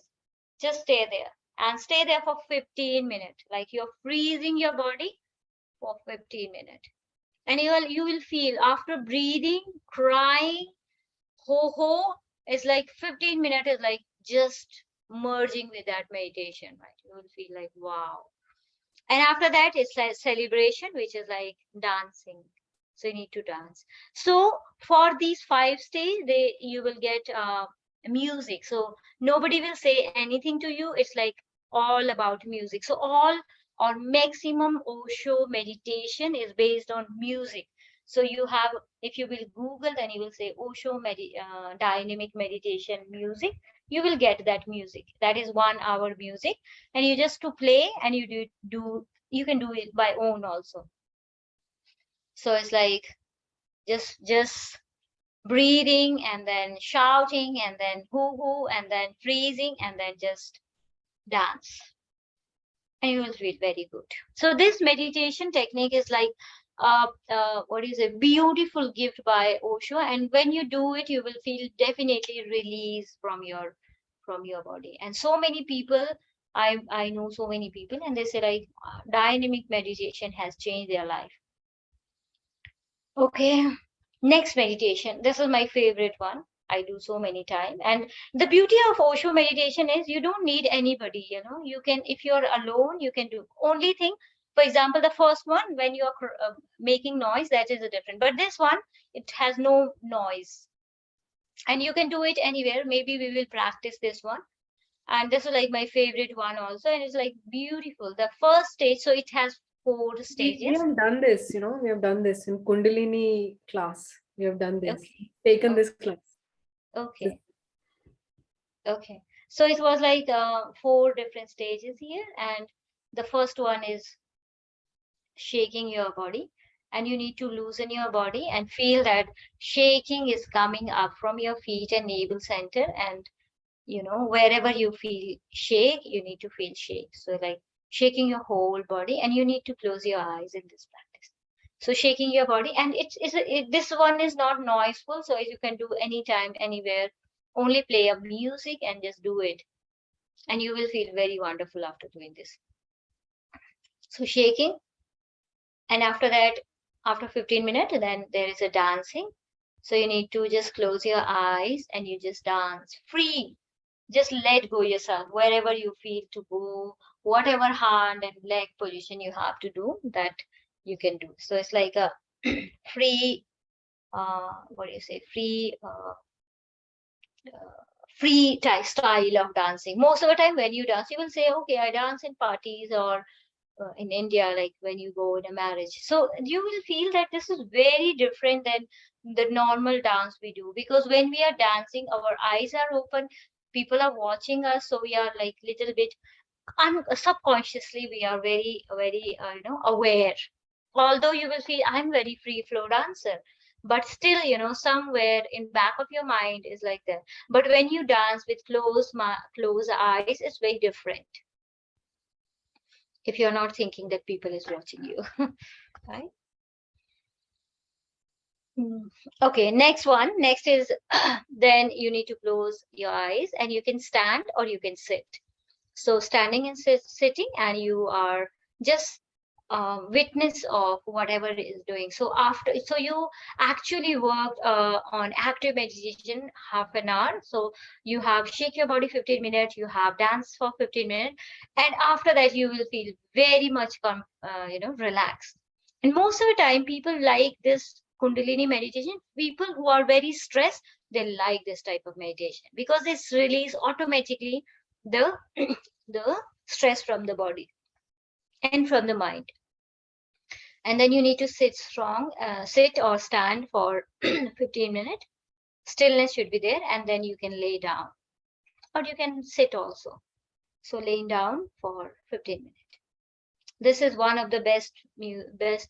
just stay there and stay there for 15 minutes. Like you're freezing your body for 15 minutes. And you will feel after breathing, crying, ho ho, it's like 15 minutes is like just merging with that meditation, right? You will feel like wow. And after that, it's like celebration, which is like dancing. So you need to dance. So for these 5 stages, you will get music. So nobody will say anything to you. It's like all about music. So all or maximum Osho meditation is based on music. So you have, if you will Google, then you will say Osho dynamic meditation music. You will get that music. That is 1 hour music, and you just to play, and you do you can do it by own also. So it's like just breathing and then shouting and then hoo hoo and then freezing and then just dance, and you will feel very good. So this meditation technique is like what is a beautiful gift by Osho, and when you do it, you will feel definitely release from your body. And so many people, I know so many people, and they say like dynamic meditation has changed their life. Okay, next meditation. This is my favorite one. I do so many times. And the beauty of Osho meditation is you don't need anybody, you know. You can, if you're alone, you can do. Only thing, for example, the first one, when you're making noise, that is a different. But this one, it has no noise. And you can do it anywhere. Maybe we will practice this one. And this is like my favorite one also. And it's like beautiful. The first stage, so it has 4 We stages. have done this, we have done this in Kundalini class. We have done this, Okay. taken this class. Okay. Okay, so it was like 4 different stages here, and the first one is shaking your body, and you need to loosen your body and feel that shaking is coming up from your feet and navel center, and wherever you feel shake, you need to feel shake. So like shaking your whole body, and you need to close your eyes in this practice. So shaking your body, and this one is not noiseful, so you can do anytime, anywhere. Only play a music and just do it, and you will feel very wonderful after doing this. So shaking, and after that, after 15 minutes, then there is a dancing. So you need to just close your eyes and you just dance free. Just let go yourself wherever you feel to go, whatever hand and leg position you have to do, that you can do. So it's like a free, what do you say, free type style of dancing. Most of the time when you dance, you will say, okay, I dance in parties or in India, like when you go in a marriage. So you will feel that this is very different than the normal dance we do, because when we are dancing, our eyes are open, people are watching us, so we are like little bit subconsciously we are very very aware. Although you will feel I'm very free flow dancer, but still somewhere in back of your mind is like that. But when you dance with closed eyes, it's very different, if you're not thinking that people is watching you. Right. Okay, next is then you need to close your eyes, and you can stand or you can sit. So standing and sitting, and you are just witness of whatever it is doing. So you actually worked on active meditation half an hour. So you have shake your body 15 minutes, you have dance for 15 minutes, and after that you will feel very much relaxed. And most of the time people like this Kundalini meditation. People who are very stressed, they like this type of meditation, because this release automatically the the stress from the body and from the mind. And then you need to sit strong, sit or stand for 15 minutes. Stillness should be there, and then you can lay down. or you can sit also. So laying down for 15 minutes. This is one of the best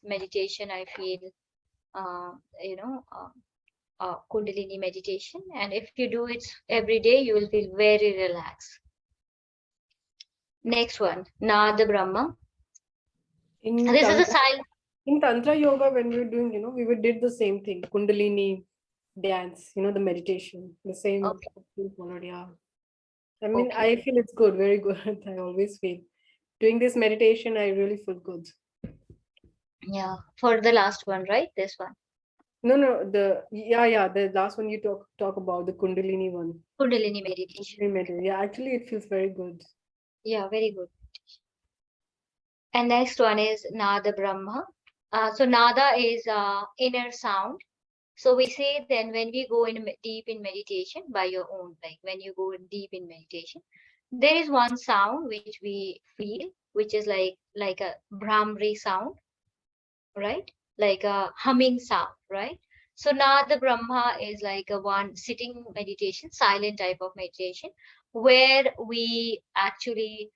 meditation I feel, Kundalini meditation. And if you do it every day, you will feel very relaxed. Next one, Nada Brahma. This is a silent. In Tantra Yoga, when we were doing, we did the same thing, Kundalini dance, the meditation, the same. Okay. Yeah. I mean, I feel it's good, very good. I always feel doing this meditation, I really feel good. Yeah, for the last one, right? This one. No, the last one you talk about, the Kundalini one. Kundalini meditation. Yeah, actually, it feels very good. Yeah, very good. And next one is Nada Brahma. So Nada is inner sound. So we say then when we go in deep in meditation by your own, like when you go in deep in meditation, there is one sound which we feel, which is like a Brahmari sound, right? Like a humming sound, right? So Nada Brahma is like a one sitting meditation, silent type of meditation, where we actually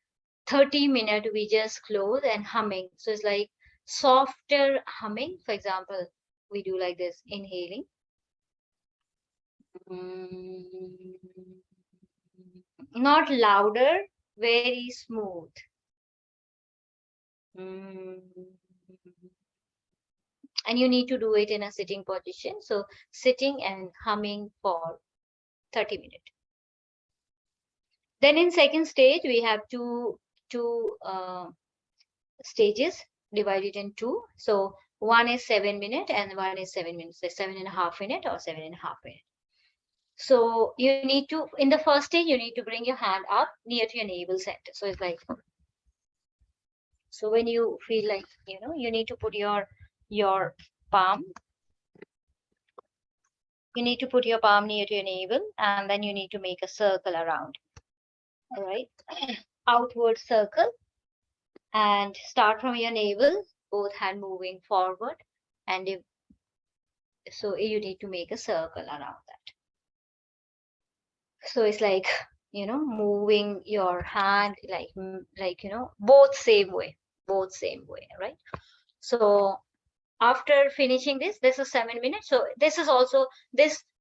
30-minute we just close and humming. So it's like softer humming. For example, we do like this, inhaling. Not louder, very smooth. And you need to do it in a sitting position. So sitting and humming for 30 minutes. Then in second stage, we have two stages divided in two. So one is 7 minutes and one is 7 minutes, so 7.5 minutes or 7.5 minutes. So you need to, in the first stage, you need to bring your hand up near to your navel center. So it's like, so when you feel like, you need to put your palm. You need to put your palm near to your navel, and then you need to make a circle around. All right, outward circle, and start from your navel, both hand moving forward, and so you need to make a circle around that. So it's like, moving your hand like both same way, right? So after finishing this is 7 minutes. So this is also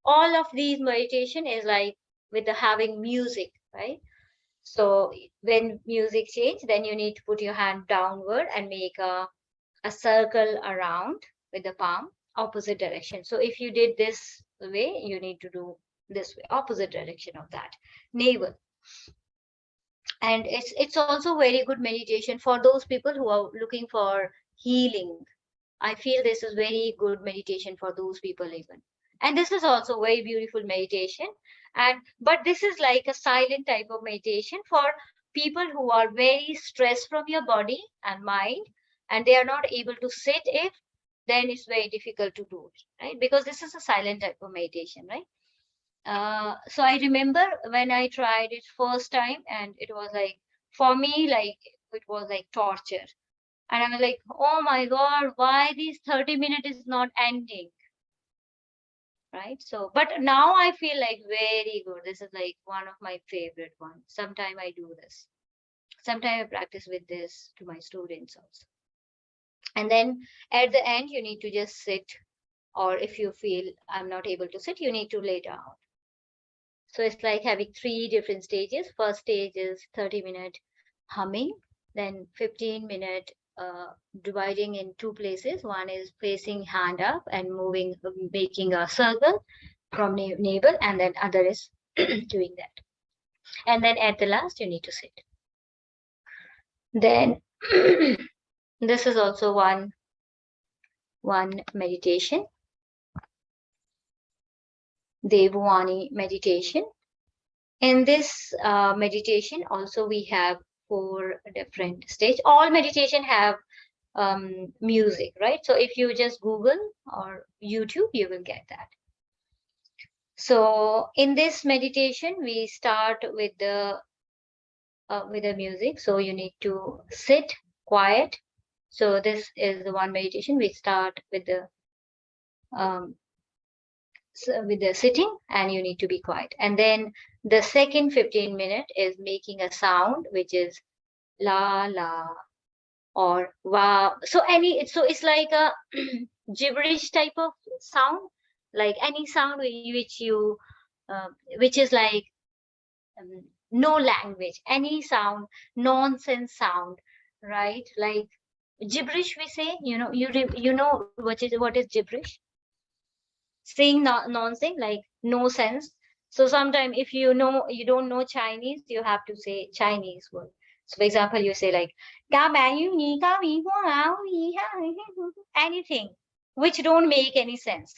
all of these meditation is like with the having music, right? So when music change, then you need to put your hand downward and make a circle around with the palm opposite direction. So if you did this way, you need to do this way, opposite direction of that navel. And it's also very good meditation for those people who are looking for healing. I feel this is very good meditation for those people even. And this is also very beautiful meditation. But this is like a silent type of meditation for people who are very stressed from your body and mind, and they are not able to sit it, then it's very difficult to do it, right? Because this is a silent type of meditation, right? So I remember when I tried it first time, and it was like, for me, like it was like torture. And I was like, oh my God, why these 30 minutes is not ending? Right? So, but now I feel like very good. This is like one of my favorite ones. Sometimes I do this. Sometimes I practice with this to my students also. And then at the end, you need to just sit, or if you feel I'm not able to sit, you need to lay down. So it's like having 3 different stages. First stage is 30-minute humming, then 15-minute dividing in 2 places. One is placing hand up and moving, making a circle from navel, and then other is doing that. And then at the last, you need to sit. Then this is also one meditation, Devavani meditation. In this meditation, also we have 4 different stages. All meditation have music, right? So if you just Google or YouTube, you will get that. So in this meditation, we start with the music. So you need to sit quiet. So this is the one meditation. We start with the sitting, and you need to be quiet. And then The second 15-minute is making a sound which is la la or wow. So it's like a gibberish type of sound, like any sound which you which is like no language, any sound, nonsense sound, right? Like gibberish we say, you know what is gibberish? Saying nonsense, like no sense. So sometimes if you don't know Chinese, you have to say Chinese word. So for example, you say like anything which don't make any sense.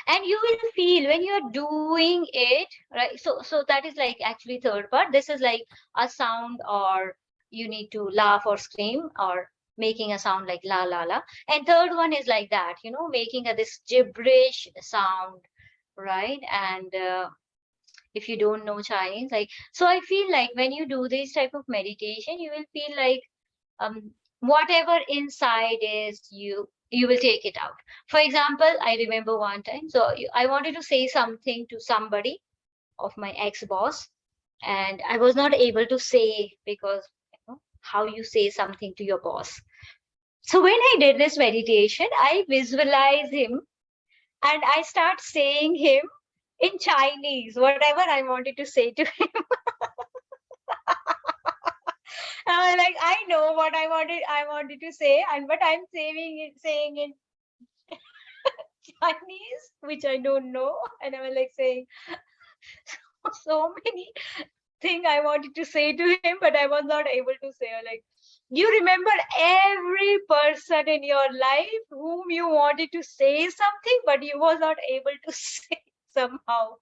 And you will feel when you're doing it, right? So that is like actually third part. This is like a sound, or you need to laugh or scream or making a sound like la la la. And third one is like that, making this gibberish sound, right? And if you don't know Chinese, like, so I feel like when you do this type of meditation, you will feel like whatever inside is, you will take it out. For example, I remember one time, so I wanted to say something to somebody of my ex-boss, and I was not able to say, because how you say something to your boss. So when I did this meditation, I visualize him and I start saying him in Chinese, whatever I wanted to say to him. Like I know what I wanted to say, and but I'm saying in Chinese, which I don't know, and I'm like saying so many things I wanted to say to him, but I was not able to say. Like, you remember every person in your life whom you wanted to say something, but you was not able to say somehow.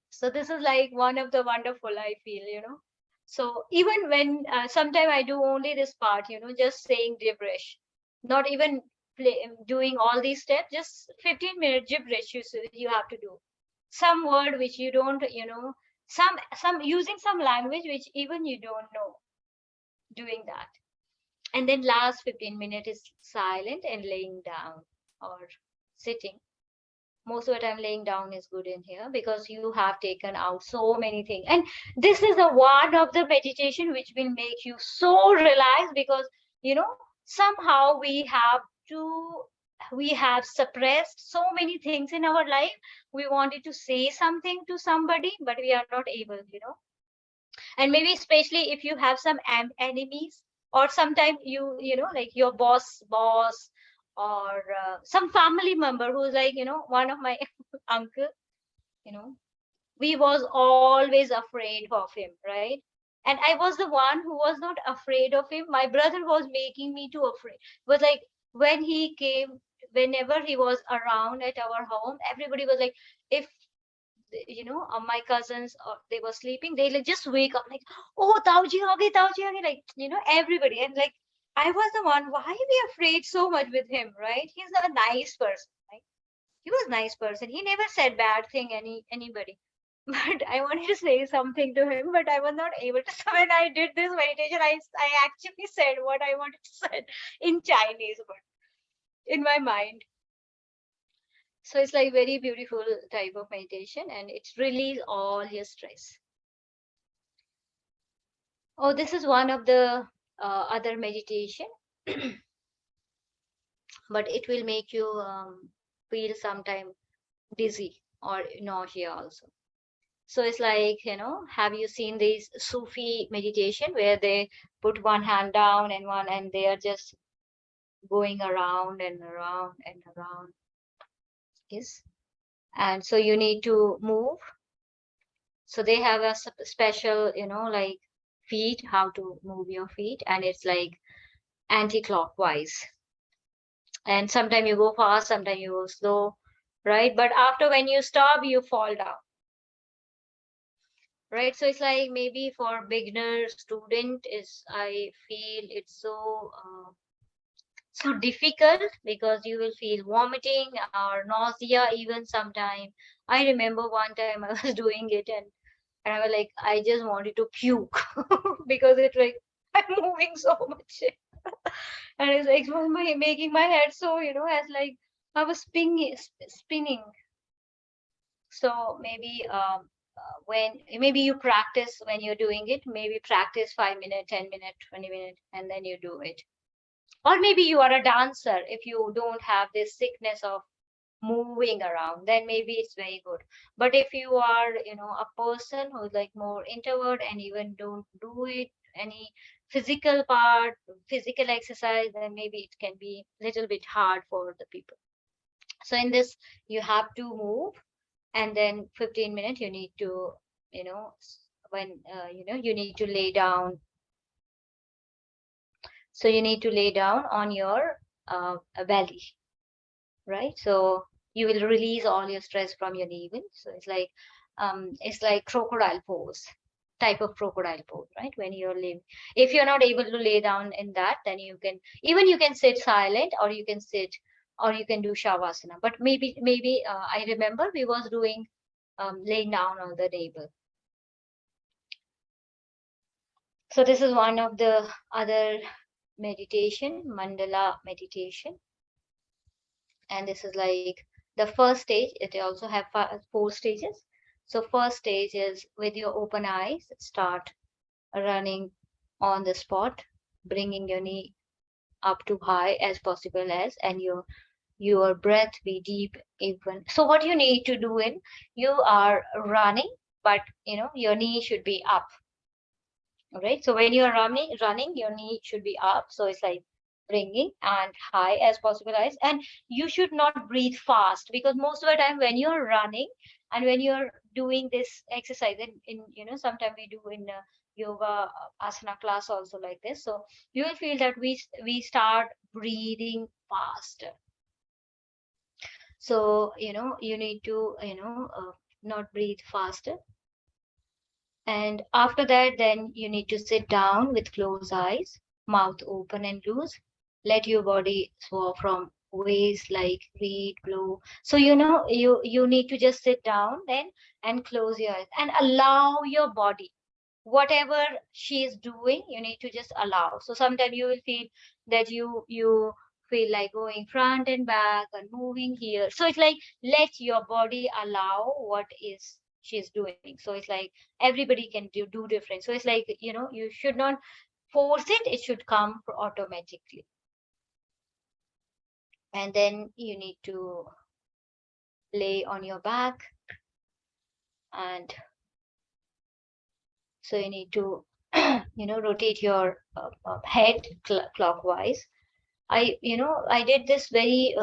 So this is like one of the wonderful, I feel. So even when sometimes I do only this part, just saying gibberish, not even doing all these steps, just 15-minute gibberish you have to do. Some word which you don't, some using some language which even you don't know, doing that. And then last 15 minutes is silent and laying down or sitting. Most of the time laying down is good in here, because you have taken out so many things. And this is the one of the meditation which will make you so relaxed, because somehow we have suppressed so many things in our life. We wanted to say something to somebody, but we are not able. And maybe especially if you have some enemies, or sometimes like your boss, or some family member who's like, one of my uncle, you know we was always afraid of him, right? And I was the one who was not afraid of him. My brother was making me too afraid. It was like, when he came, whenever he was around at our home, everybody was like, if my cousins, they were sleeping, they like just wake up like, oh, Tauji hogi, Tauji hogi, like, everybody. And like, I was the one, why are we afraid so much with him, right? He's a nice person, right? He was a nice person. He never said bad thing anybody. But I wanted to say something to him, but I was not able to. So when I did this meditation, I actually said what I wanted to say in Chinese, but in my mind. So it's like very beautiful type of meditation, and it releases all his stress. Oh, this is one of the other meditation, but it will make you feel sometime dizzy or nausea also. So it's like, have you seen these Sufi meditation where they put one hand down and one, and they are just going around and around and around? Yes. And so you need to move. So they have a special, like feet, how to move your feet, and it's like anti-clockwise. And sometimes you go fast, sometimes you go slow, right? But after, when you stop, you fall down. Right, so it's like, maybe for beginner student, is I feel it's so difficult, because you will feel vomiting or nausea even sometime. I remember one time I was doing it, and I was like, I just wanted to puke because it's like I'm moving so much. And it's like making my head so, as like I was spinning. So maybe when maybe you practice when you're doing it, maybe practice 5 minutes, 10 minutes, 20 minutes, and then you do it. Or maybe you are a dancer. If you don't have this sickness of moving around, then maybe it's very good. But if you are, a person who's like more introvert and even don't do it any physical part, physical exercise, then maybe it can be a little bit hard for the people. So in this, you have to move, and then 15 minutes you need to, when you need to lay down. So you need to lay down on your belly, right? So you will release all your stress from your navel. So it's like crocodile pose, type of crocodile pose, right? When you're laying, if you're not able to lay down in that, then you can sit silent, or you can sit, or you can do shavasana. But maybe I remember we was doing laying down on the navel. So this is one of the other meditation, mandala meditation. And this is like the first stage. It also have 4 stages. So first stage is with your open eyes, start running on the spot, bringing your knee up to high as possible as, and your breath be deep even. So what you need to do in, you are running, but your knee should be up. All right. So when you're running, your knee should be up. So it's like bringing and high as possible as, and you should not breathe fast, because most of the time when you're running and when you're doing this exercise, in sometimes we do in yoga asana class also like this. So you will feel that we start breathing faster. So you need to not breathe faster. And after that, then you need to sit down with closed eyes, mouth open and loose. Let your body swell from ways like read, blow. So you need to just sit down then and close your eyes and allow your body, whatever she is doing, you need to just allow. So sometimes you will feel that you feel like going front and back and moving here. So it's like let your body allow what is she's doing. So it's like everybody can do different. So it's like you should not force it, it should come automatically. And then you need to lay on your back, and so you need to rotate your head clockwise. I did this very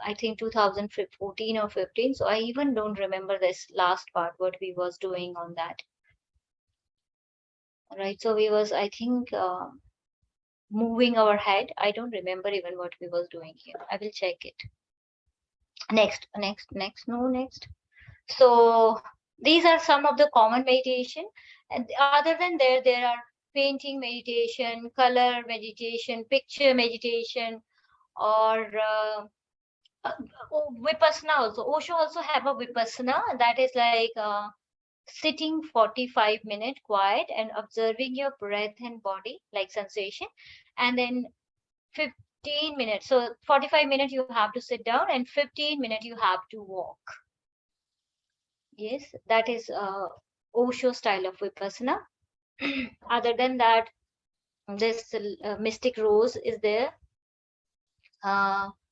I think 2014 or 15. So I even don't remember this last part what we was doing on that. Right. So we was, I think, moving our head. I don't remember even what we was doing here. I will check it. Next. So these are some of the common meditation. And other than there are painting meditation, color meditation, picture meditation, or Vipassana also. Osho also have a Vipassana, that is like sitting 45 minutes quiet and observing your breath and body like sensation, and then 15 minutes. So 45 minutes you have to sit down, and 15 minutes you have to walk. Yes, that is Osho style of Vipassana. Other than that, this mystic rose is there.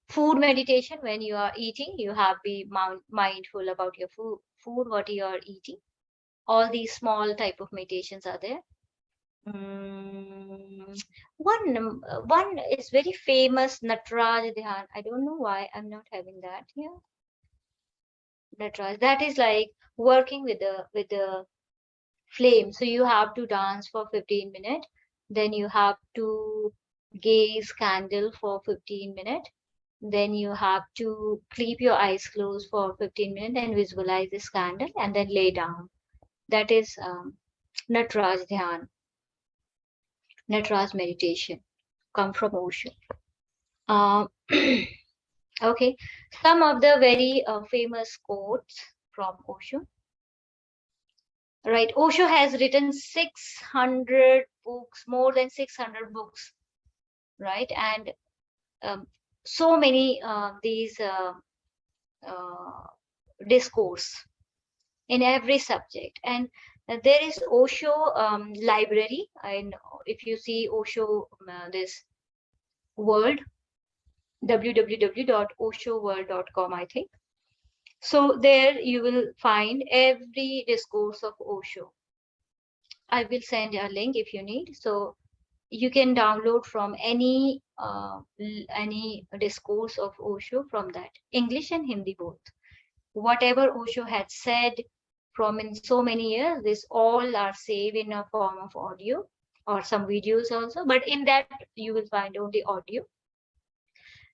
Food meditation, when you are eating, you have to be mindful about your food, what you are eating. All these small type of meditations are there. One is very famous, Nataraj Dhyan. I don't know why I'm not having that here. Nataraj, that is like working with the flame. So you have to dance for 15 minutes. Then you have to gaze candle for 15 minutes. Then you have to keep your eyes closed for 15 minutes and visualize this candle, and then lay down. That is Nataraj Dhyan, Nataraj meditation, come from Osho. Okay, some of the very famous quotes from Osho. Right, Osho has written 600 books, more than 600 books, right? And so many these discourse. in every subject. And there is Osho library. And if you see Osho, this world, www.oshoworld.com, I think. So there you will find every discourse of Osho. I will send a link if you need. So you can download from any discourse of Osho from that, English and Hindi both. Whatever Osho had said from in so many years, this all are saved in a form of audio or some videos also. But in that you will find only audio,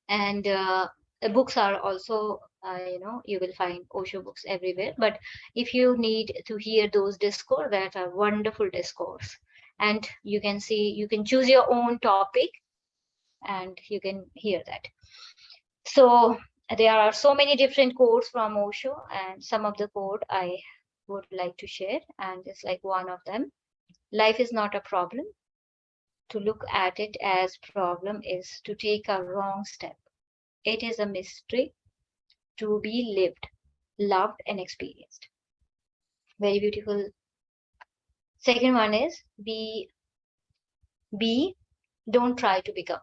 and the books are also you will find Osho books everywhere. But if you need to hear those discourse, that are wonderful discourse, and you can see, you can choose your own topic and you can hear that. So there are so many different quotes from Osho, and some of the quote I would like to share, and it's like one of them: life is not a problem. To look at it as problem is to take a wrong step. It is a mystery to be lived, loved, and experienced. Very beautiful. Second one is be, don't try to become.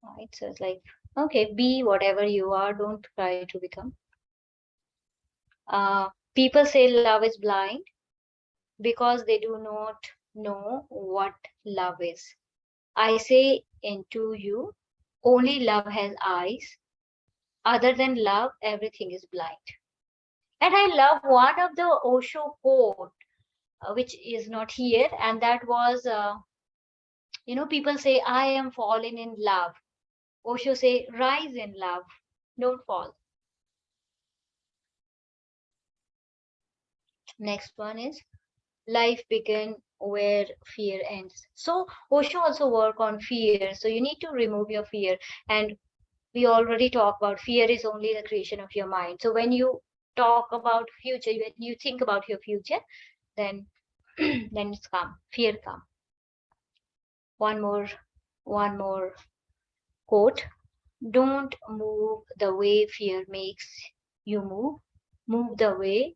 Right? So it's like, okay, be whatever you are, don't try to become. People say love is blind because they do not know what love is. I say into you, only love has eyes. Other than love, everything is blind. And I love one of the Osho quote, which is not here, and that was, people say, I am fallen in love. Osho say, rise in love, don't fall. Next one is, life begin where fear ends. So Osho also work on fear. So you need to remove your fear. And we already talked about fear is only the creation of your mind. So when you talk about future, when you think about your future, then then it's come, fear come. One more quote: don't move the way fear makes you move the way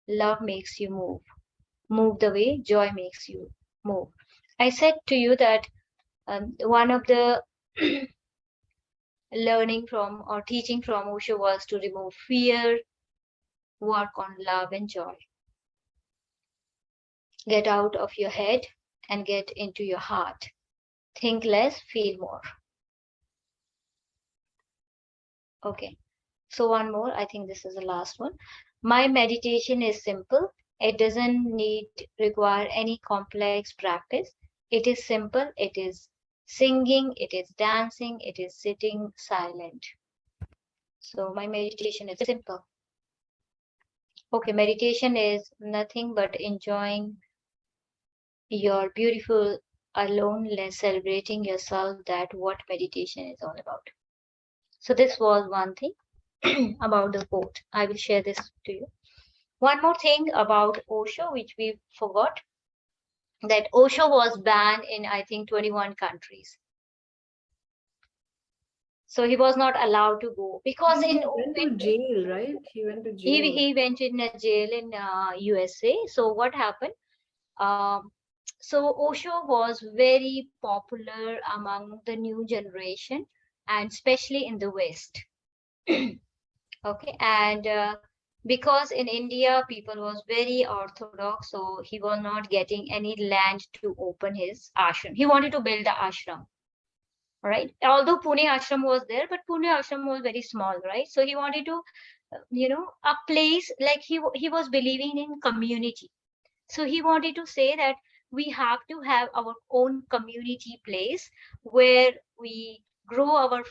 love makes you move the way joy makes you move. I said to you that one of the learning from or teaching from Osho was to remove fear, work on love and joy. Get out of your head and get into your heart. Think less, feel more. Okay, so one more, I think this is the last one. My meditation is simple. It doesn't require any complex practice. It is simple. It is singing, it is dancing, it is sitting silent. So my meditation is simple. Okay, meditation is nothing but enjoying your beautiful aloneness, celebrating yourself. That what meditation is all about. So this was one thing about the quote. I will share this to you. One more thing about Osho, which we forgot, that Osho was banned in, I think, 21 countries. So he was not allowed to go because he went to jail, right? He went to jail. He went in a jail in USA. So what happened? So Osho was very popular among the new generation, and especially in the West. Okay, and because in India people was very orthodox, so he was not getting any land to open his ashram. He wanted to build the ashram, right? Although Pune ashram was there, but Pune ashram was very small, right? So he wanted to, a place like he was believing in community. So he wanted to say that we have to have our own community place where we grow our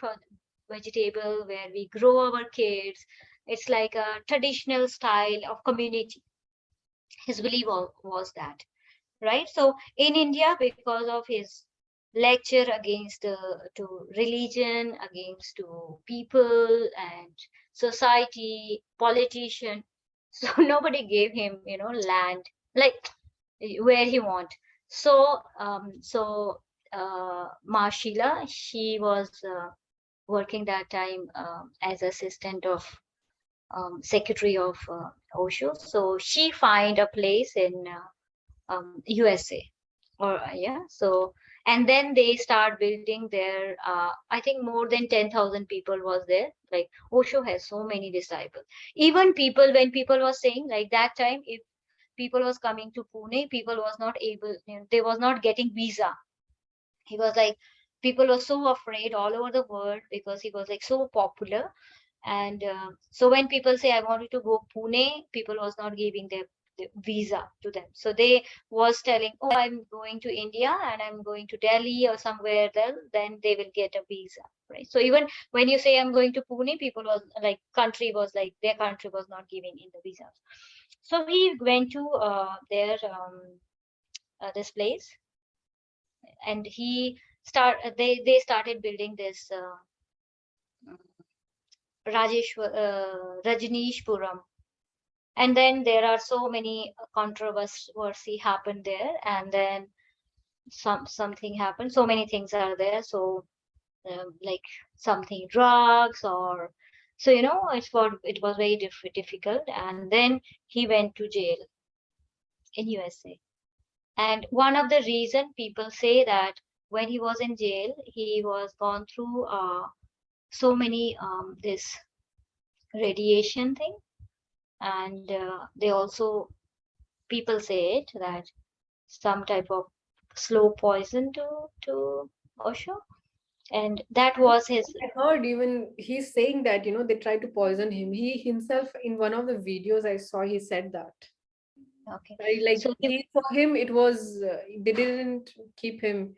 vegetable, where we grow our kids. It's like a traditional style of community. His belief was that, right? So in India, because of his lecture against to religion, against to people and society, politician, so nobody gave him, land like where he want. So Ma Sheela, she was working that time as assistant of secretary of Osho. So she find a place in USA, or yeah. So and then they start building their. I think more than 10,000 people was there. Like Osho has so many disciples. Even people, when people was saying like that time, if people was coming to Pune, people was not able. They was not getting visa. He was like, people were so afraid all over the world because he was like so popular. And so when people say I wanted to go Pune, people was not giving their visa to them. So they was telling, oh, I'm going to India and I'm going to Delhi or somewhere else, then they will get a visa, right? So even when you say I'm going to Pune, people was like, country was like, their country was not giving in the visas. So he went to their this place, and they started building this Rajneeshpuram. And then there are so many controversy happened there, and then something happened. So many things are there. So like something drugs or so it was very difficult. And then he went to jail in USA. And one of the reason people say that when he was in jail, he was gone through so many this radiation thing, and they also people say it that some type of slow poison to Osho, and that was his. I heard even he's saying that, they tried to poison him. He himself, in one of the videos I saw, he said that. Okay, I like so for him, it was, they didn't keep him,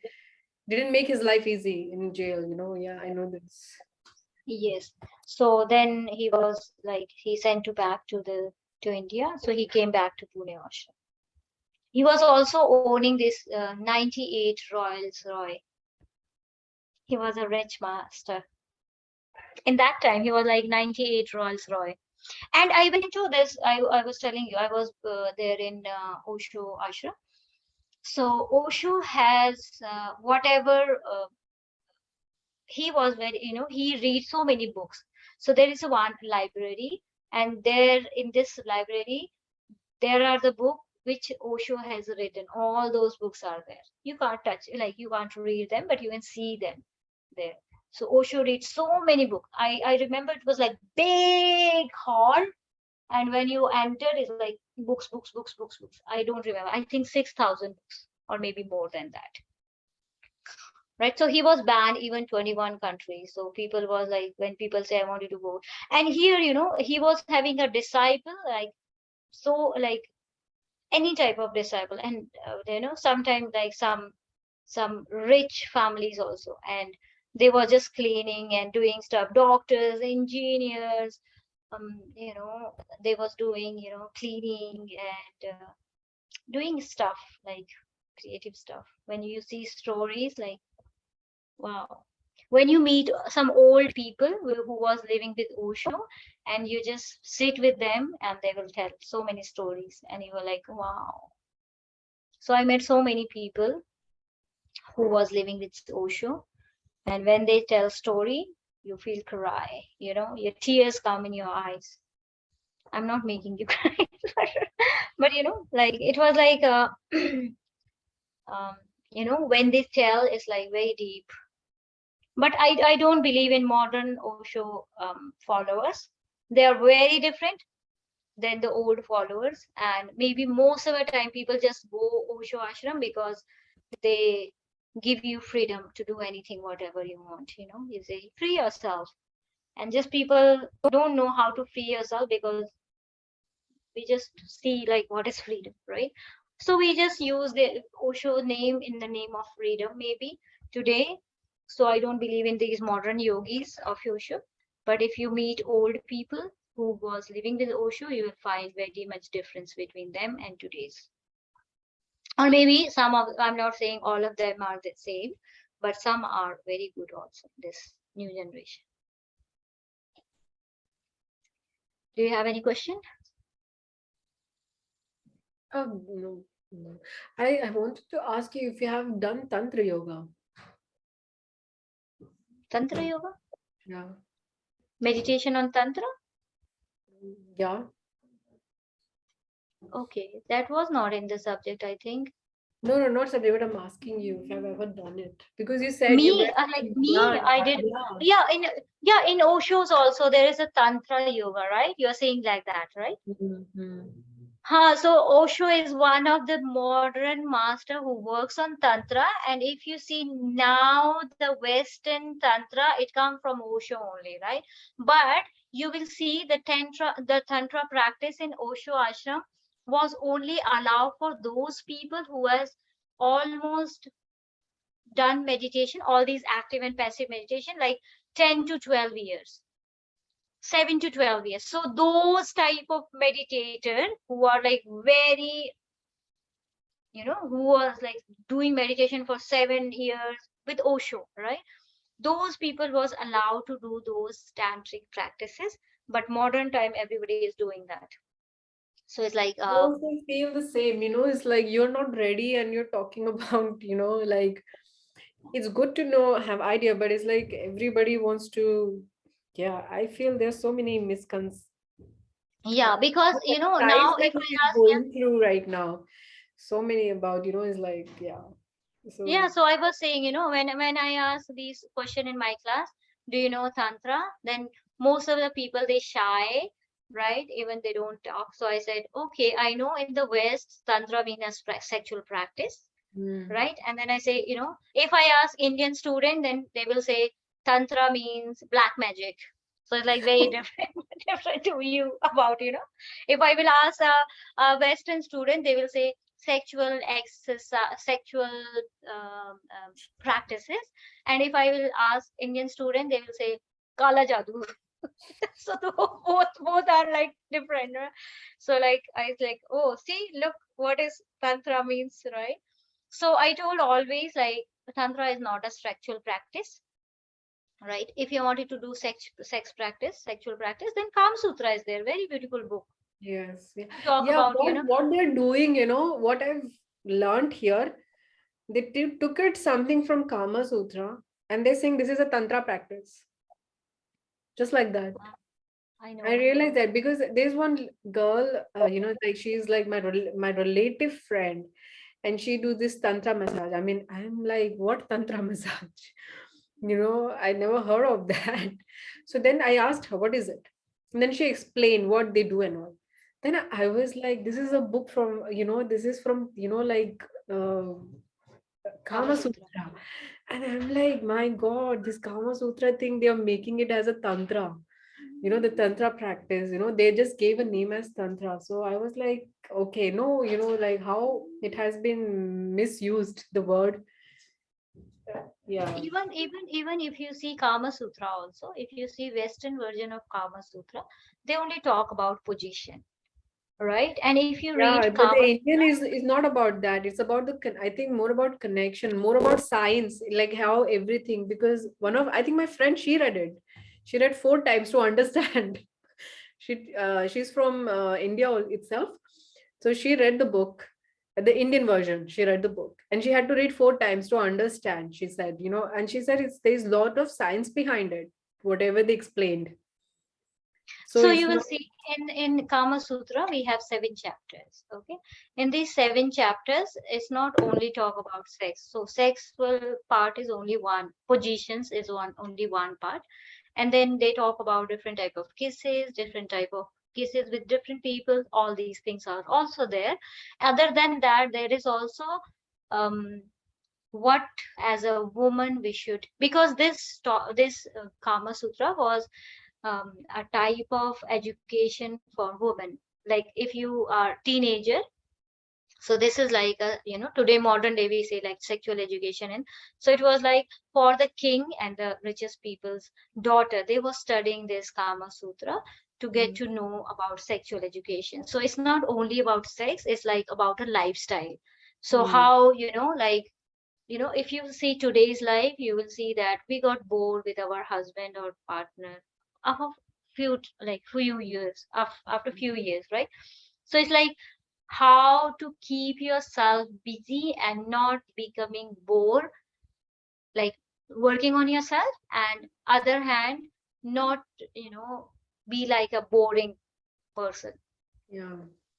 didn't make his life easy in jail, Yeah, I know this. yes, so then he was like he sent to back to India, so he came back to Pune Ashram. He was also owning this 98 Rolls Royce. He was a rich master. In that time, he was like 98 Rolls Royce. And I went to this, I was telling you, I was there in Osho Ashram. So Osho has whatever, he was very, he reads so many books. So there is one library, and there in this library, there are the book which Osho has written. All those books are there. You can't touch, like you can't read them, but you can see them there. So Osho reads so many books. I remember it was like big hall, and when you enter, it's like books, books, books, books, books. I don't remember. I think 6,000 books, or maybe more than that. Right. So he was banned even 21 countries. So people was like, when people say I wanted to go, and here, he was having a disciple, like so like any type of disciple, and sometimes like some rich families also, and they were just cleaning and doing stuff, doctors, engineers, they was doing cleaning and doing stuff like creative stuff. When you see stories like, wow, when you meet some old people who was living with Osho, and you just sit with them and they will tell so many stories, and you were like, wow. So I met so many people who was living with Osho, and when they tell story, you feel cry, your tears come in your eyes. I'm not making you cry, but like it was like um, when they tell, it's like very deep. But I don't believe in modern Osho followers. They are very different than the old followers, and maybe most of the time people just go Osho ashram because they give you freedom to do anything, whatever you want. You say free yourself, and just people don't know how to free yourself because we just see like what is freedom, right? So we just use the Osho name in the name of freedom maybe today. So I don't believe in these modern yogis of Osho. But if you meet old people who was living with Osho, you will find very much difference between them and today's. Or maybe some of, I'm not saying all of them are the same, but some are very good also, this new generation. Do you have any question? No, no. I wanted to ask you if you have done Tantra yoga. Tantra yoga? Yeah. Meditation on Tantra? Yeah. Okay, that was not in the subject, I think. No, not subject, but I'm asking you if I've ever done it. Because you said you Me, went like to, me, yeah, I did. yeah. Yeah, in Osho's also there is a Tantra yoga, right? You're saying like that, right? Mhm. So Osho is one of the modern master who works on Tantra. And if you see now the Western Tantra, it comes from Osho only, right? But you will see the Tantra practice in Osho ashram was only allowed for those people who has almost done meditation, all these active and passive meditation, like 10 to 12 years. 7 to 12 years. So those type of meditator who are like very, who was like doing meditation for 7 years with Osho, right? Those people was allowed to do those tantric practices, but modern time everybody is doing that. So it's like, I also feel the same, it's like you're not ready and you're talking about, like it's good to know, have idea, but it's like everybody wants to, yeah, I feel there's so many misconceptions. yeah, because Guys now that if I she's ask, yeah, going through right now, so many about, it's like, yeah. yeah. So So I was saying, when I ask these question in my class, do you know Tantra? Then most of the people they shy, right? Even they don't talk. So I said, okay, I know in the West, Tantra means as sexual practice, mm, right? And then I say, if I ask Indian student, then they will say Tantra means black magic. So it's like very different, different to you about, if I will ask a Western student, they will say sexual exercise, sexual practices. And if I will ask Indian student, they will say Kala Jadoo. So both are like different, right? So like I was like, oh, see, look what is Tantra means, right? So I told always like Tantra is not a sexual practice, right? If you wanted to do sexual practice, then Kama Sutra is there. Very beautiful book yes, yeah, to talk yeah. about, What they're doing, what I've learned here, they took it something from Kama Sutra, and they're saying this is a tantra practice, just like that. I I know. realized that because there's one girl, like she's like my relative friend, and she do this tantra massage. I mean, I'm like, what tantra massage? I never heard of that. So then I asked her, what is it? And then she explained what they do and all. Then I was like, this is a book from, this is from, like uh, Kama Kama Sutra. Sutra. And I'm like, my God, this Kama Sutra thing, they are making it as a tantra. The tantra practice, they just gave a name as tantra. So I was like, okay, no, like how it has been misused, the word. Yeah. Even if you see Kama Sutra also, if you see Western version of Kama Sutra, they only talk about position, right? And if you read Yeah, but the Kama Indian Sutra, is not about that. It's about I think more about connection, more about science, like how everything. Because I think my friend, she read it. She read 4 times to understand. She's from India itself, so she read the book, the Indian version. She read the book, and she had to read 4 times to understand. She said, and she said there's a lot of science behind it, whatever they explained. So so it's you will not. see in Kama Sutra we have 7 chapters. Okay, in these 7 chapters, it's not only talk about sex. So sexual part is only one. Positions is only one part, and then they talk about different type of kisses, different type of kisses with different people. All these things are also there. Other than that, there is also um what as a woman we should, because this Kama Sutra was a type of education for women. Like if you are teenager, so this is like a, today modern day we say like sexual education. And so it was like for the king and the richest people's daughter, they were studying this Kama Sutra to get to know about sexual education. So it's not only about sex, it's like about a lifestyle. So Mm, how, like, if you see today's life, you will see that we got bored with our husband or partner after few years, after few years, right? So it's like how to keep yourself busy and not becoming bored, like working on yourself, and other hand, not, be like a boring. person. Yeah,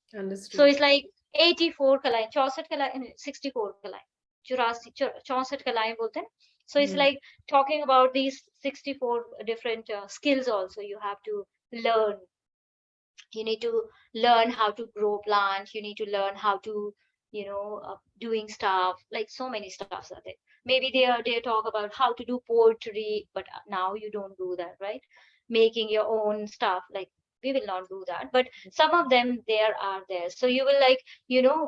So understood. it's like 84 का line, 64 का line, 64 का line, 64 का line बोलते हैं. So it's Hmm. like talking about these 64 different skills also you have to learn. You need to learn how to grow plants. You need to learn how to, doing stuff, like so many stuffs are there. Maybe they talk about how to do poetry, but now you don't do that, right? Making your own stuff, like we will not do that, but some of them there are there. So you will like,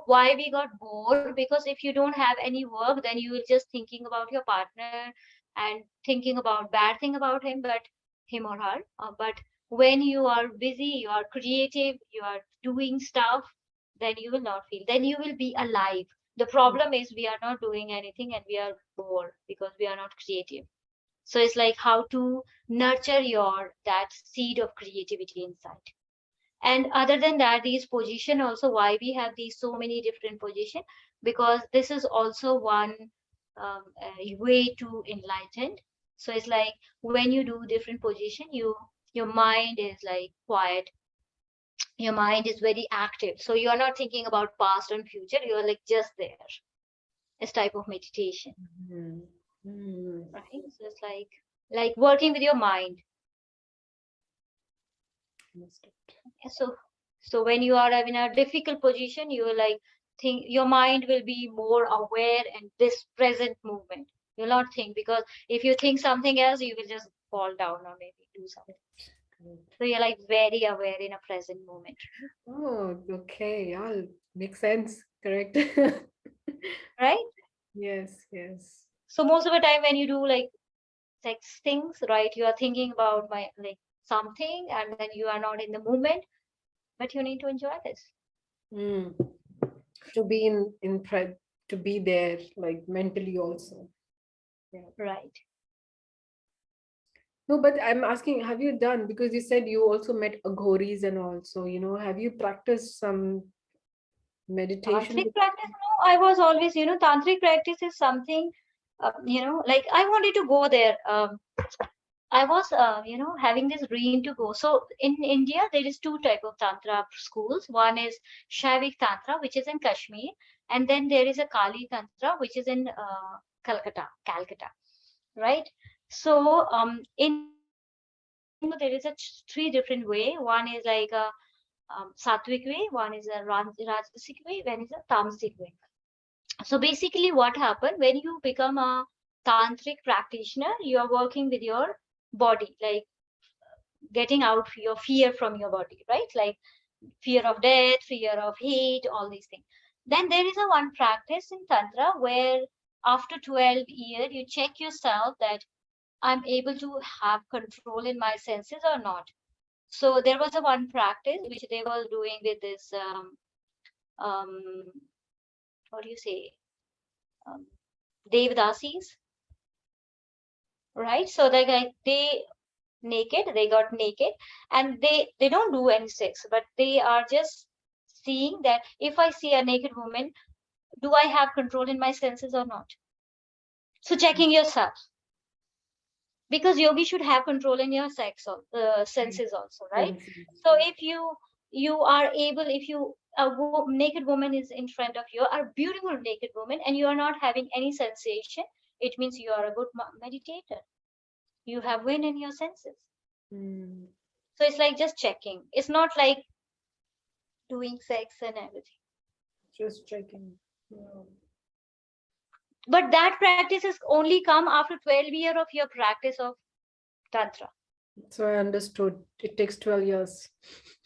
why we got bored, because if you don't have any work, then you will just thinking about your partner and thinking about bad thing about him, but him or her. But when you are busy, you are creative, you are doing stuff, then you will not feel, then you will be alive. The problem is we are not doing anything and we are bored because we are not creative. So it's like how to nurture your that seed of creativity inside. And other than that, these position also, why we have these so many different position, because this is also one way to enlighten. So it's like when you do different position, your mind is like quiet, your mind is very active, so you are not thinking about past and future, you are like just there. It's type of meditation, Hmm. Hmm. right? So it's like working with your mind. Understood. So when you are in a difficult position, you will like think, your mind will be more aware and this present movement. You'll not think, because if you think something else, you will just fall down or maybe do something. Correct. So you're like very aware in a present moment, Oh, okay. Yeah, makes sense. Correct. right? Yes, yes. So most of the time when you do like sex things, right, you are thinking about my like something, and then you are not in the moment, but you need to enjoy this. Mm. To be to be there, like mentally also. Yeah. Right. No, but I'm asking, have you done, because you said you also met aghoris and also, have you practiced some meditation Tantric with practice, no, I was always, tantric practice is something, like I wanted to go there. I was, having this dream to go. So in India, there is two type of tantra schools. One is Shaivik Tantra, which is in Kashmir, and then there is a Kali Tantra, which is in Calcutta, right? So in there is a three different way. One is like a sattvic way, one is a rajasic way, one is a tamasic way. So basically, what happened when you become a tantric practitioner, you are working with your body, like getting out your fear from your body, right? Like fear of death, fear of heat, all these things. Then there is a one practice in Tantra where after 12 years, you check yourself that I'm able to have control in my senses or not. So there was a one practice which they were doing with this, um, what do you say, um, Devdasis, right? So they naked, they got naked, and they don't do any sex, but they are just seeing that if I see a naked woman, do I have control in my senses or not? So checking yourself, because yogi should have control in your senses also, right? senses? So if you are able, if you naked woman is in front of you, a beautiful naked woman, and you are not having any sensation, it means you are a good meditator. You have win in your senses. Mm. So it's like just checking. It's not like doing sex and everything. Just checking. Yeah. But that practice is only come after 12 years of your practice of tantra. So I understood. It takes 12 years.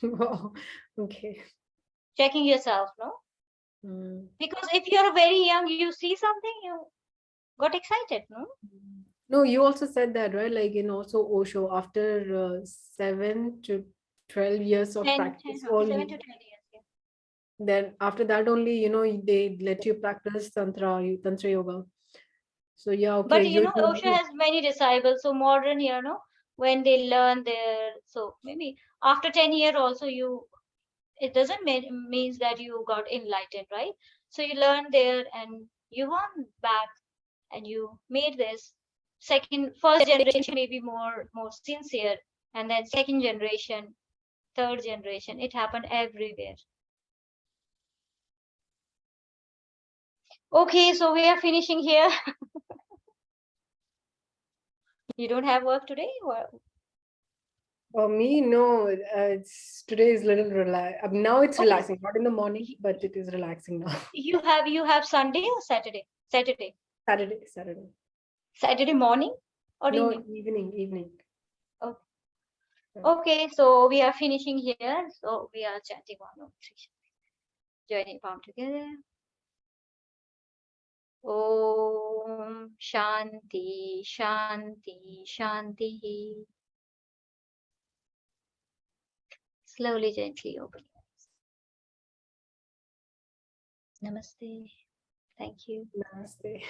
Wow. Okay. Checking yourself, no? Mm. Because if you're very young, you see something, you got excited, no? No, you also said that, right? Like in also Osho, after 7 to 12 years of 10, practice 7 only, to 10 years. Yeah. then after that only, they let you practice Tantra yoga. So yeah, okay. But Osho has many disciples. So modern, when they learn there, so maybe after 10 years also it doesn't means that you got enlightened, right? So you learn there and you went back and you made this. First generation may be more sincere, and then second generation, third generation. It happened everywhere. Okay, so we are finishing here. You don't have work today? Or For me, no. It's today is little relax. Now it's okay, relaxing. Not in the morning, but it is relaxing now. you have Sunday or Saturday? Saturday. Saturday. Saturday morning or No, evening? evening. Okay. Yeah. Okay, so we are finishing here. So we are chanting 103. Joining palm together. Om Shanti Shanti Shanti. Slowly, gently open your eyes. Namaste. Thank you. Namaste.